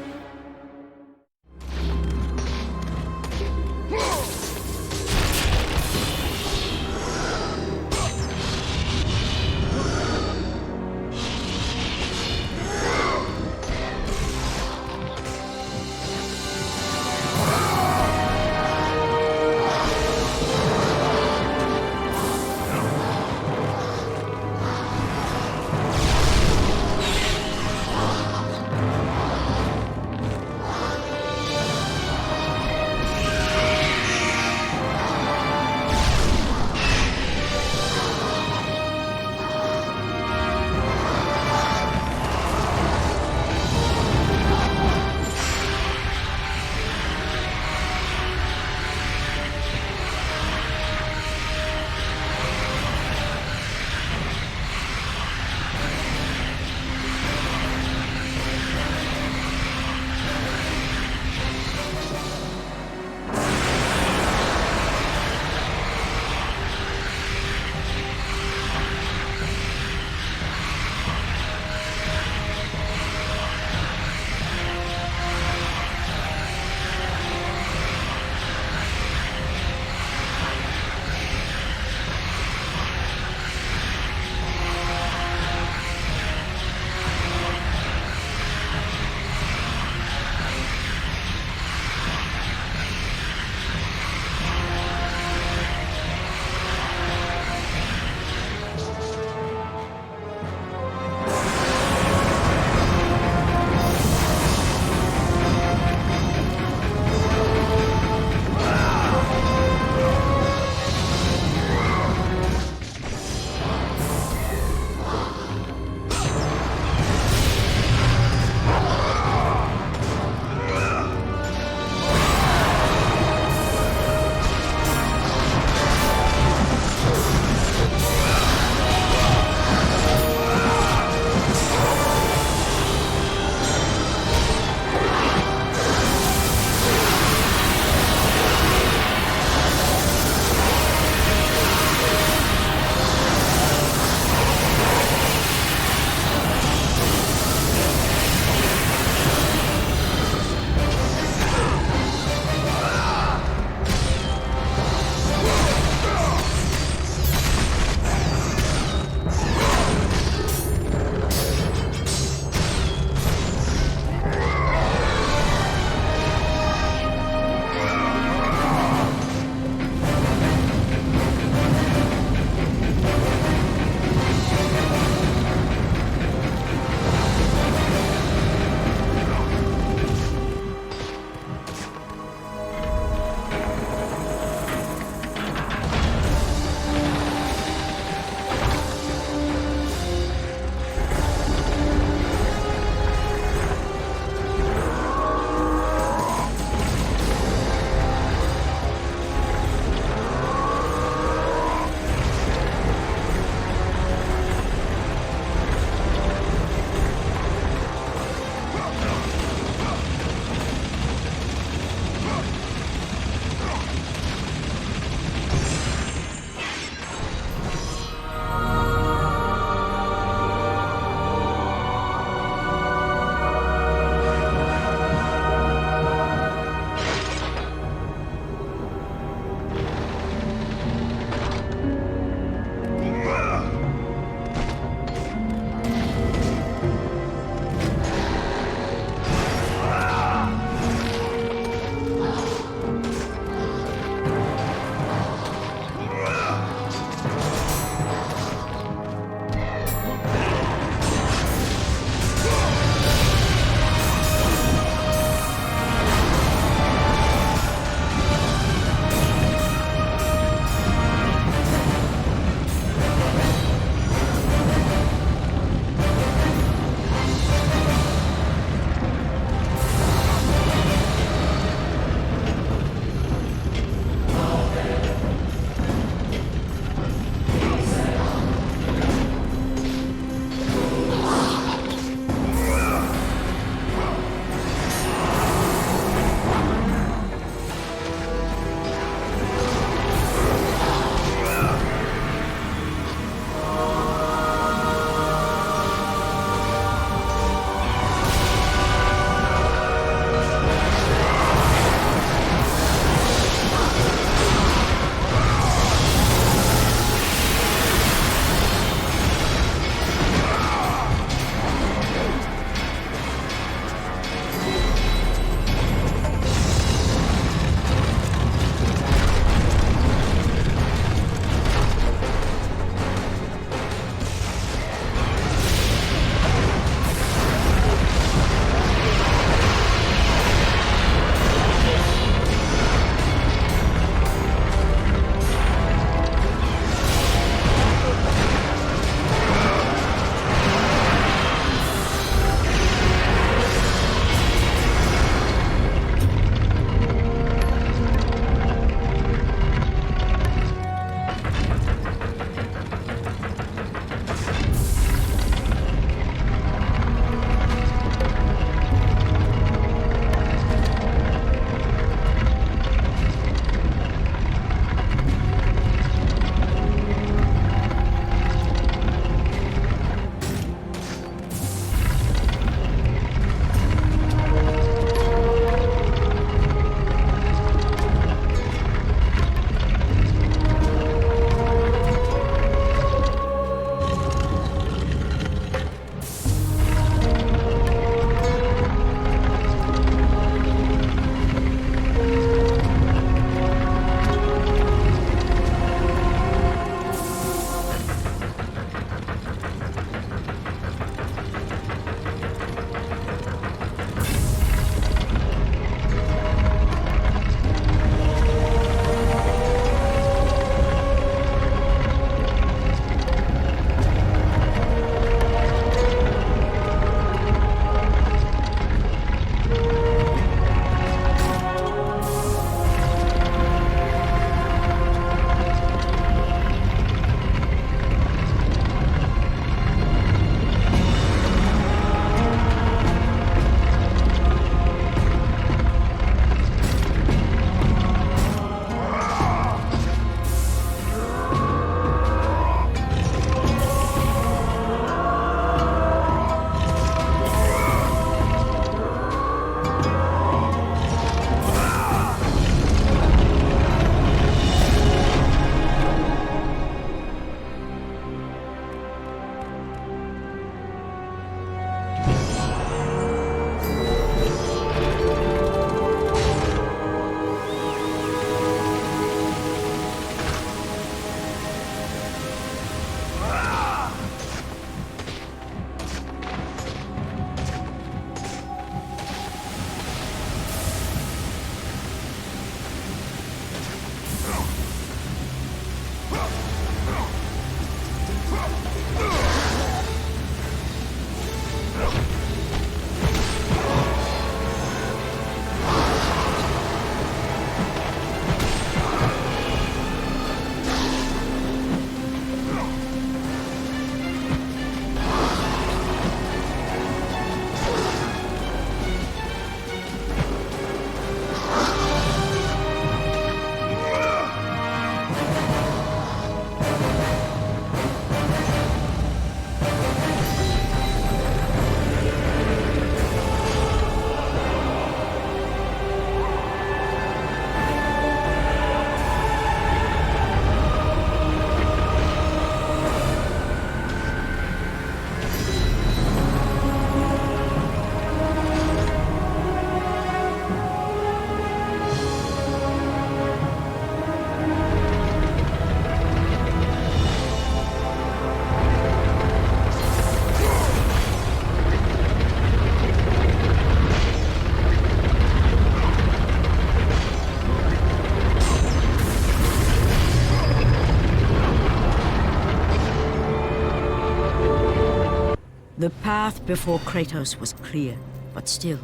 The path before Kratos was clear, but still,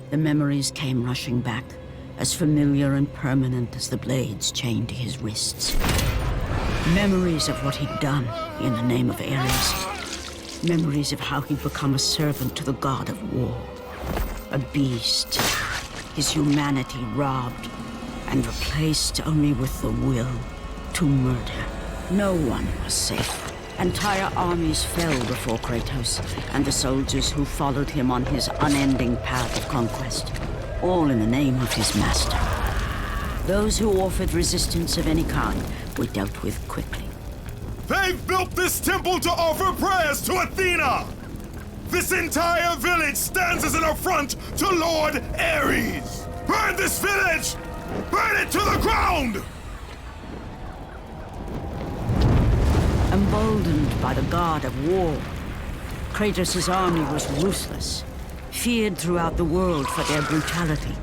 the memories came rushing back, as familiar and permanent as the blades chained to his wrists. Memories of what he'd done in the name of Ares. Memories of how he'd become a servant to the god of war. A beast, his humanity robbed and replaced only with the will to murder. No one was safe. Entire armies fell before Kratos and the soldiers who followed him on his unending path of conquest, all in the name of his master. Those who offered resistance of any kind were dealt with quickly. They've built this temple to offer prayers to Athena! This entire village stands as an affront to Lord Ares! Burn this village! Burn it to the ground! Emboldened by the god of war, Kratos' army was ruthless, feared throughout the world for their brutality.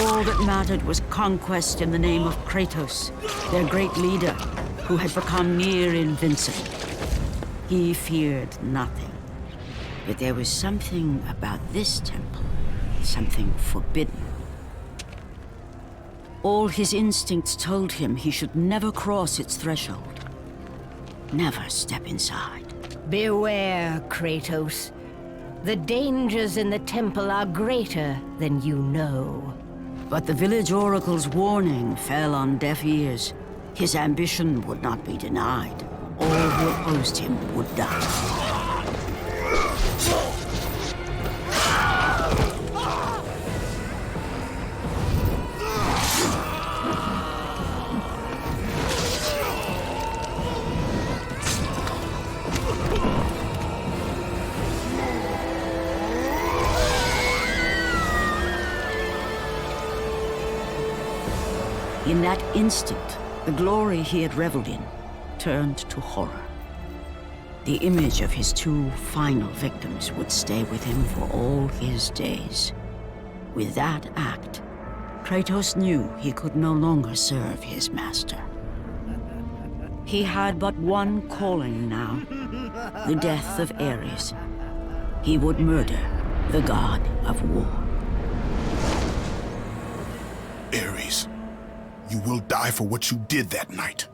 All that mattered was conquest in the name of Kratos, their great leader, who had become near invincible. He feared nothing. But there was something about this temple, something forbidden. All his instincts told him he should never cross its threshold. Never step inside. Beware, Kratos. The dangers in the temple are greater than you know. But the village oracle's warning fell on deaf ears. His ambition would not be denied. All who opposed him would die. In that instant, the glory he had reveled in turned to horror. The image of his two final victims would stay with him for all his days. With that act, Kratos knew he could no longer serve his master. He had but one calling now, the death of Ares. He would murder the god of war. Ares, you will die for what you did that night.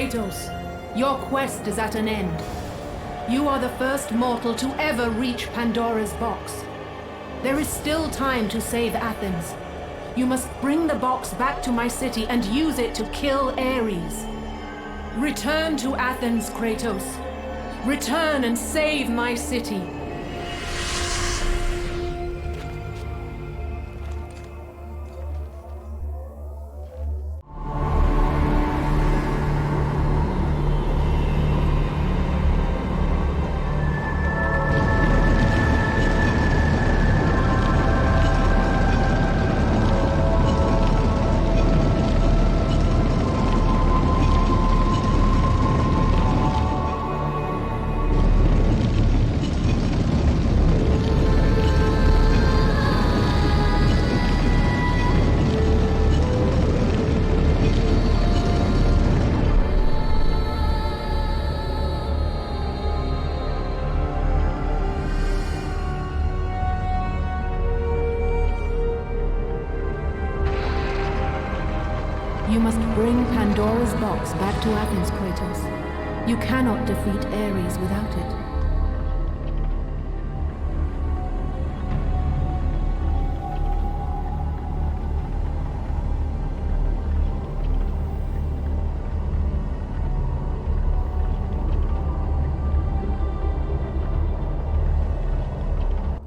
Kratos, your quest is at an end. You are the first mortal to ever reach Pandora's box. There is still time to save Athens. You must bring the box back to my city and use it to kill Ares. Return to Athens, Kratos. Return and save my city. You must bring Pandora's box back to Athens, Kratos. You cannot defeat Ares without it.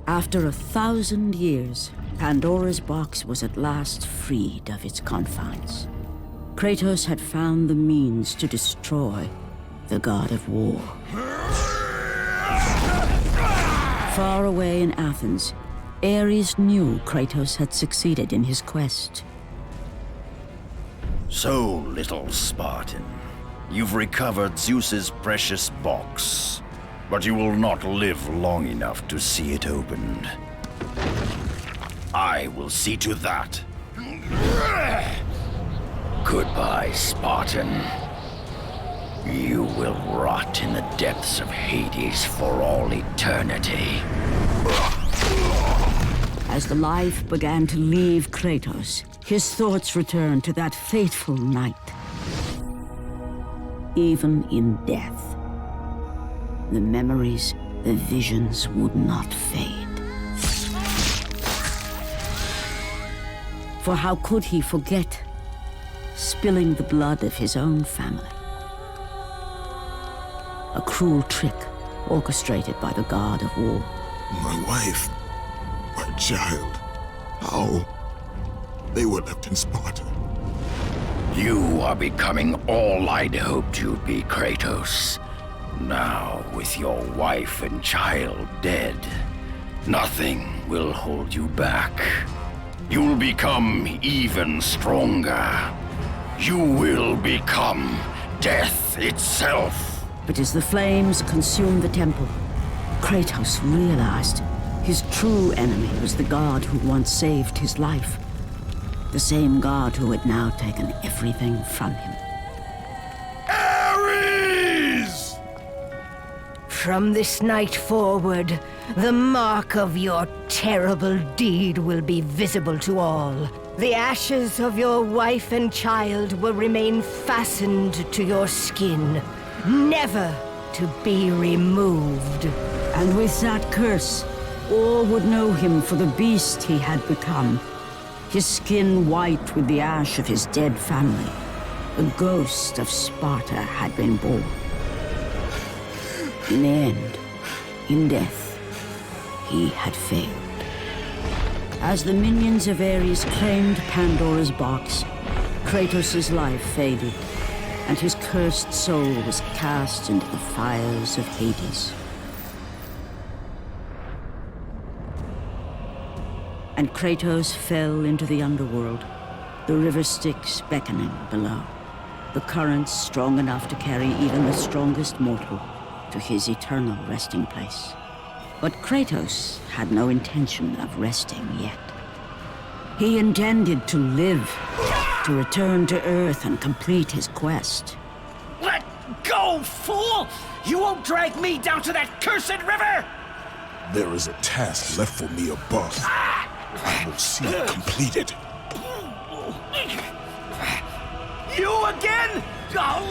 After 1,000 years, Pandora's box was at last freed of its confines. Kratos had found the means to destroy the god of war. Far away in Athens, Ares knew Kratos had succeeded in his quest. So, little Spartan, you've recovered Zeus's precious box, but you will not live long enough to see it opened. I will see to that. Goodbye, Spartan. You will rot in the depths of Hades for all eternity. As the life began to leave Kratos, his thoughts returned to that fateful night. Even in death, the memories, the visions would not fade. For how could he forget spilling the blood of his own family? A cruel trick orchestrated by the god of war. My wife, my child, how? They were left in Sparta. You are becoming all I'd hoped you'd be, Kratos. Now, with your wife and child dead, nothing will hold you back. You'll become even stronger. You will become death itself. But as the flames consumed the temple, Kratos realized his true enemy was the god who once saved his life. The same god who had now taken everything from him. Ares! From this night forward, the mark of your terrible deed will be visible to all. The ashes of your wife and child will remain fastened to your skin, never to be removed. And with that curse, all would know him for the beast he had become. His skin white with the ash of his dead family. The ghost of Sparta had been born. In the end, in death, he had failed. As the minions of Ares claimed Pandora's box, Kratos' life faded, and his cursed soul was cast into the fires of Hades. And Kratos fell into the Underworld, the river Styx beckoning below, the currents strong enough to carry even the strongest mortal to his eternal resting place. But Kratos had no intention of resting yet. He intended to live, to return to Earth and complete his quest. Let go, fool! You won't drag me down to that cursed river! There is a task left for me above. I will see it completed. You again? Oh.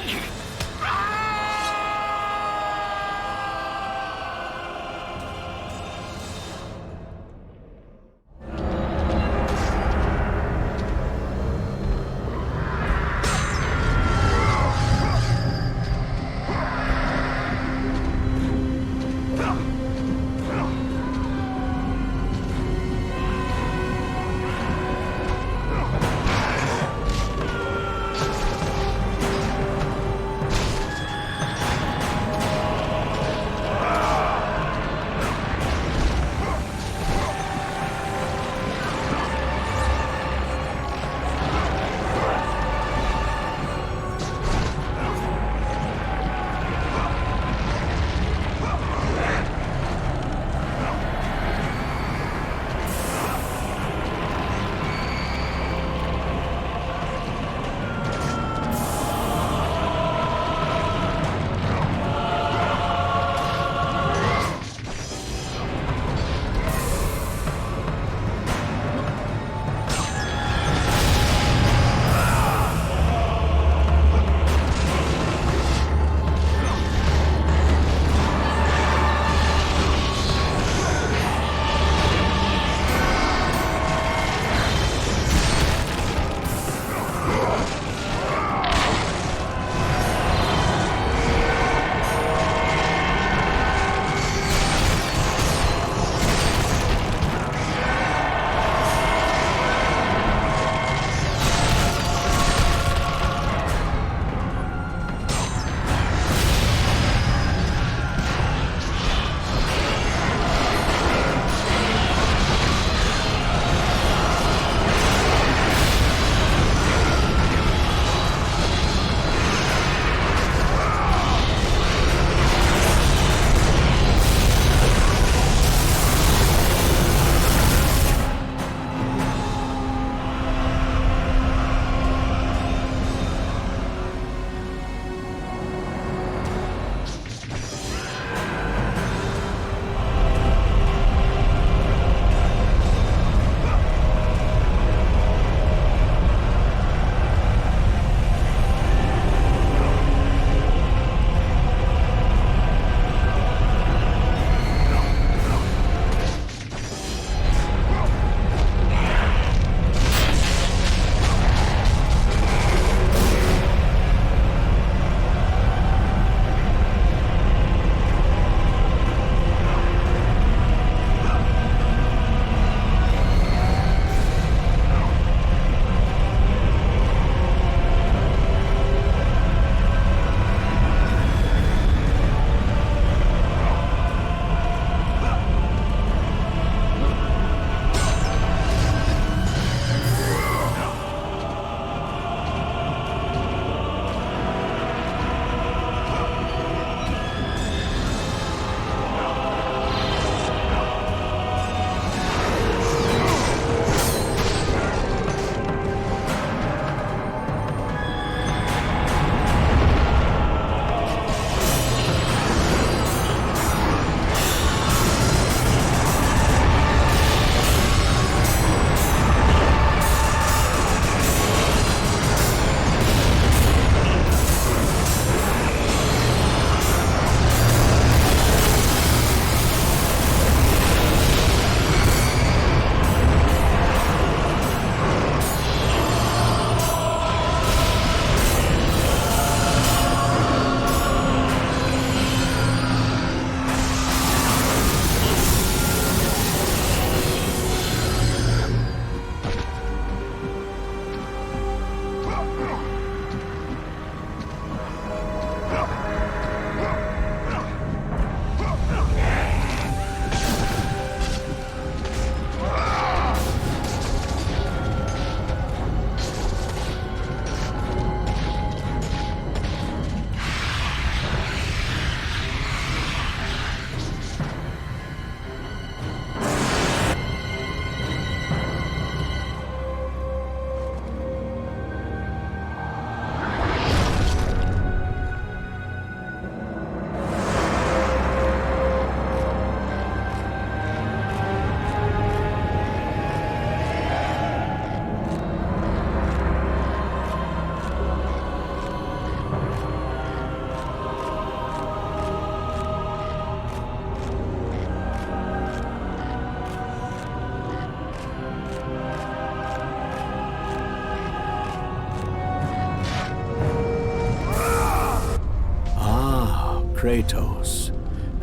Kratos,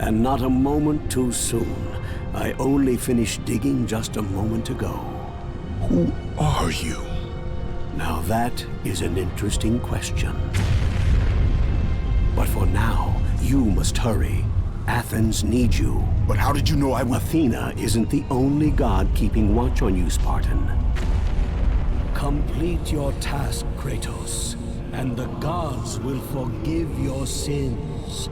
and not a moment too soon. I only finished digging just a moment ago. Who are you? Now that is an interesting question. But for now, you must hurry. Athens needs you. But how did you know I would... Athena isn't the only god keeping watch on you, Spartan. Complete your task, Kratos, and the gods will forgive your sins.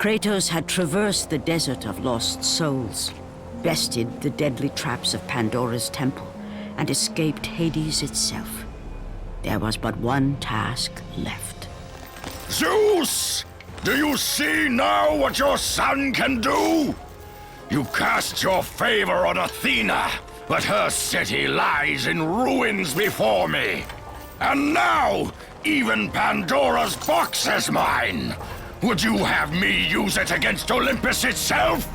Kratos had traversed the desert of lost souls, bested the deadly traps of Pandora's temple, and escaped Hades itself. There was but one task left. Zeus! Do you see now what your son can do? You cast your favor on Athena, but her city lies in ruins before me. And now, even Pandora's box is mine! Would you have me use it against Olympus itself?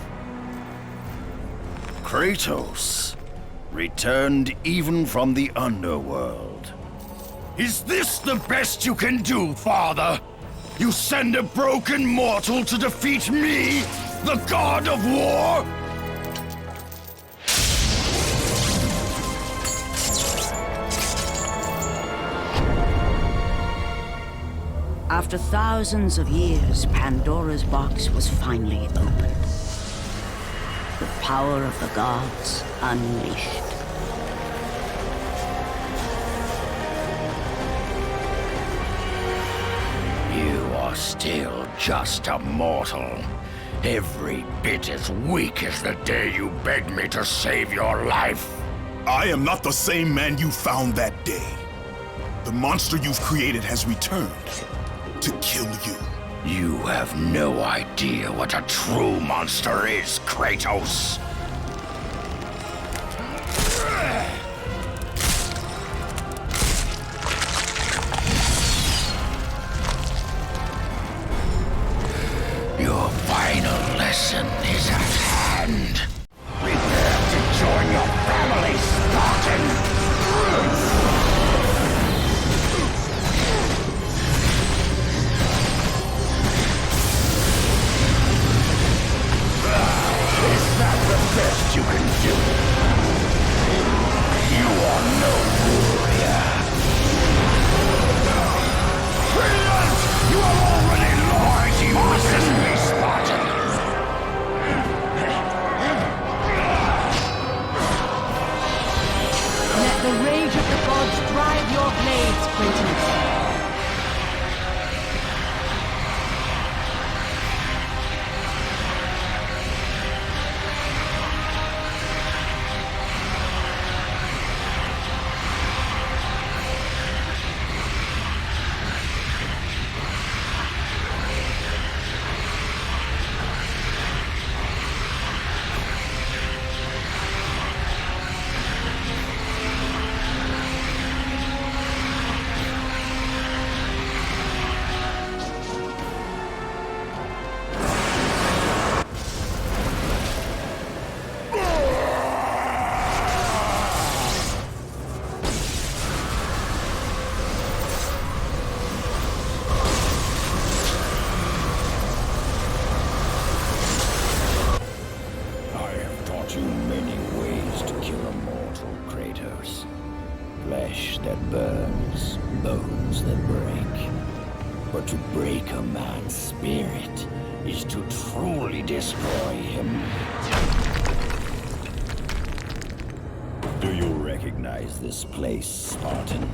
Kratos, returned even from the Underworld. Is this the best you can do, Father? You send a broken mortal to defeat me, the god of war? After thousands of years, Pandora's box was finally opened. The power of the gods unleashed. You are still just a mortal. Every bit as weak as the day you begged me to save your life. I am not the same man you found that day. The monster you've created has returned to kill you. You have no idea what a true monster is, Kratos. Your final lesson is at hand. Prepare to join your family, Spartan! Best you can do. You are no warrior. Brilliant! You are already lost. You listen to me, Spartan. Let the rage of the gods drive your blades, Kratos. flesh that burns, bones that break. But to break a man's spirit is to truly destroy him. Do you recognize this place, Spartan?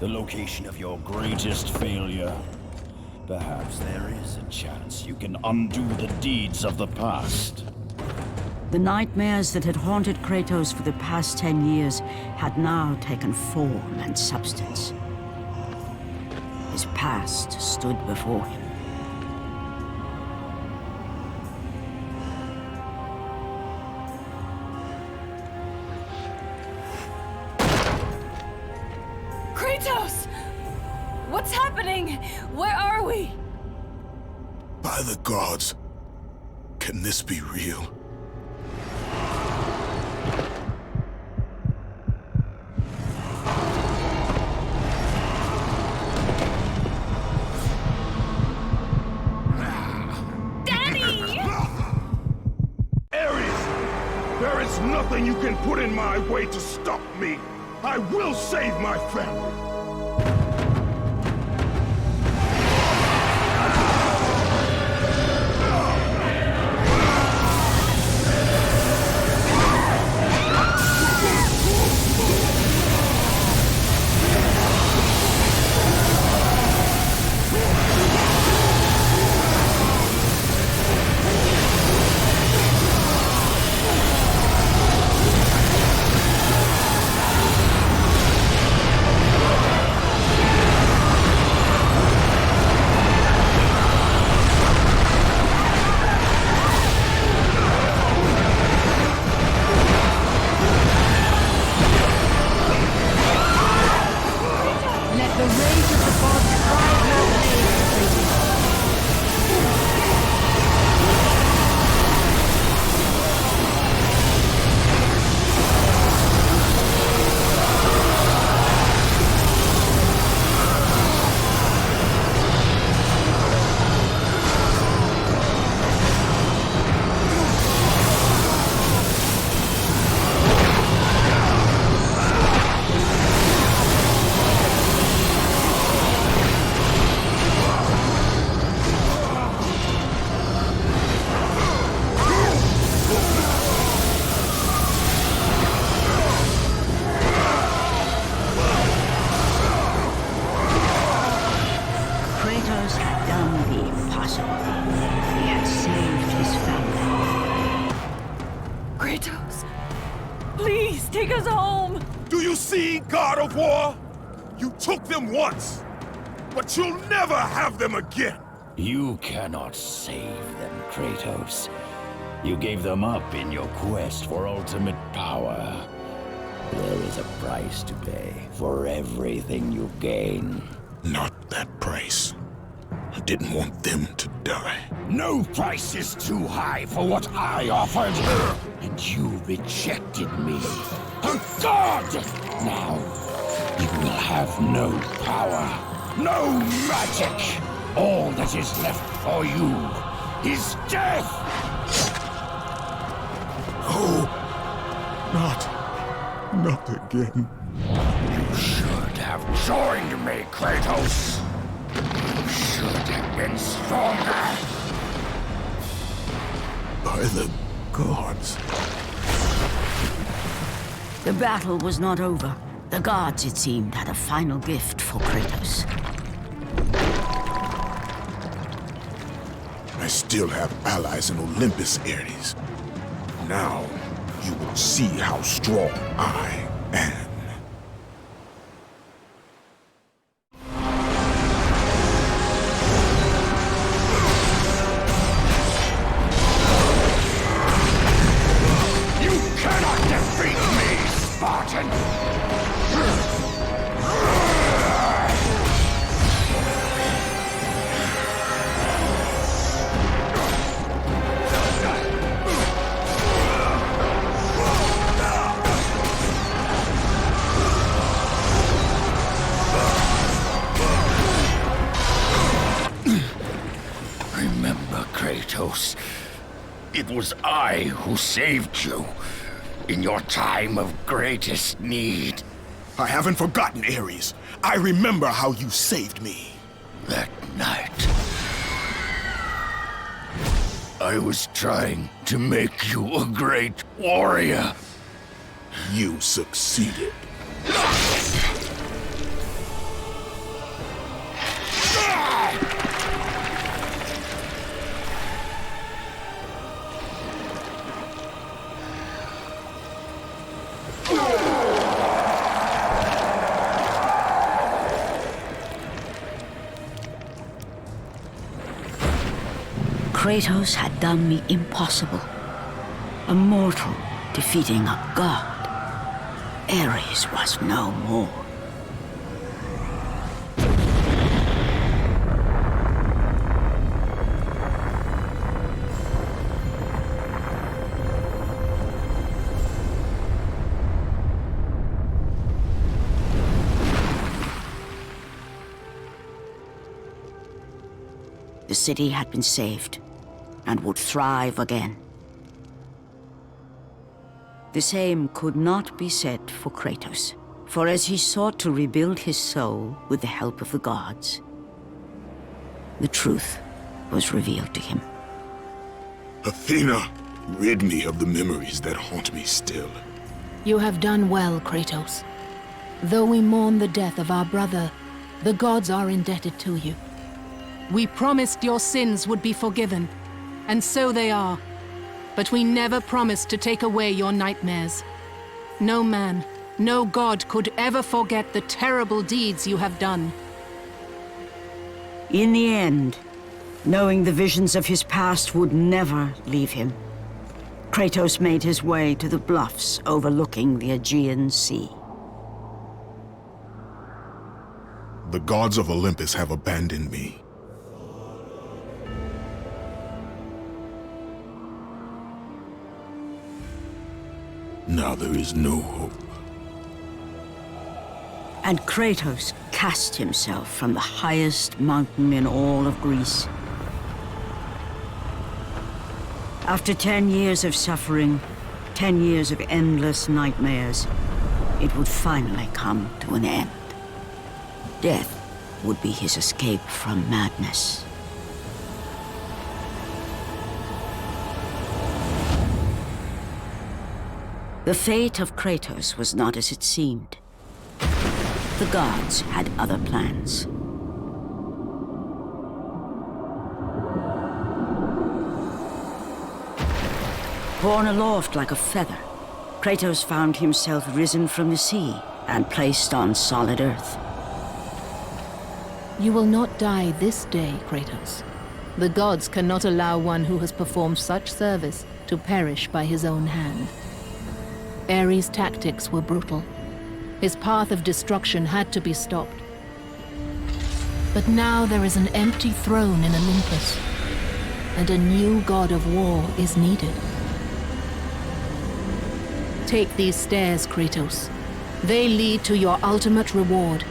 The location of your greatest failure? Perhaps there is a chance you can undo the deeds of the past. The nightmares that had haunted Kratos for the past 10 years had now taken form and substance. His past stood before him. Kratos! What's happening? Where are we? By the gods, can this be real? There is nothing you can put in my way to stop me. I will save my family. Take us home! Do you see, God of War? You took them once, but you'll never have them again! You cannot save them, Kratos. You gave them up in your quest for ultimate power. There is a price to pay for everything you gain. Not that price. I didn't want them to die. No price is too high for what I offered, and you rejected me. A god! Now, you will have no power, no magic. All that is left for you is death! Oh, not again. You should have joined me, Kratos. You should have been stronger. By the gods. The battle was not over. The gods, it seemed, had a final gift for Kratos. I still have allies in Olympus, Ares. Now, you will see how strong I am. Kratos, it was I who saved you in your time of greatest need. I haven't forgotten, Ares. I remember how you saved me. That night, I was trying to make you a great warrior. You succeeded. Kratos had done the impossible. A mortal defeating a god. Ares was no more. The city had been saved and would thrive again. The same could not be said for Kratos, for as he sought to rebuild his soul with the help of the gods, the truth was revealed to him. Athena, rid me of the memories that haunt me still. You have done well, Kratos. Though we mourn the death of our brother, the gods are indebted to you. We promised your sins would be forgiven, and so they are. But we never promised to take away your nightmares. No man, no god could ever forget the terrible deeds you have done. In the end, knowing the visions of his past would never leave him, Kratos made his way to the bluffs overlooking the Aegean Sea. The gods of Olympus have abandoned me. Now there is no hope. And Kratos cast himself from the highest mountain in all of Greece. After 10 years of suffering, 10 years of endless nightmares, it would finally come to an end. Death would be his escape from madness. The fate of Kratos was not as it seemed. The gods had other plans. Borne aloft like a feather, Kratos found himself risen from the sea and placed on solid earth. You will not die this day, Kratos. The gods cannot allow one who has performed such service to perish by his own hand. Ares' tactics were brutal. His path of destruction had to be stopped. But now there is an empty throne in Olympus, and a new god of war is needed. Take these stairs, Kratos. They lead to your ultimate reward.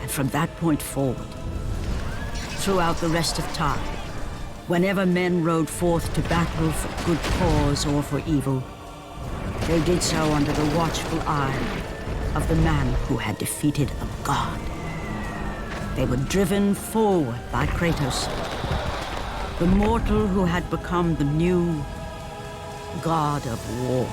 From that point forward, throughout the rest of time, whenever men rode forth to battle for good cause or for evil, they did so under the watchful eye of the man who had defeated a god. They were driven forward by Kratos, the mortal who had become the new god of war.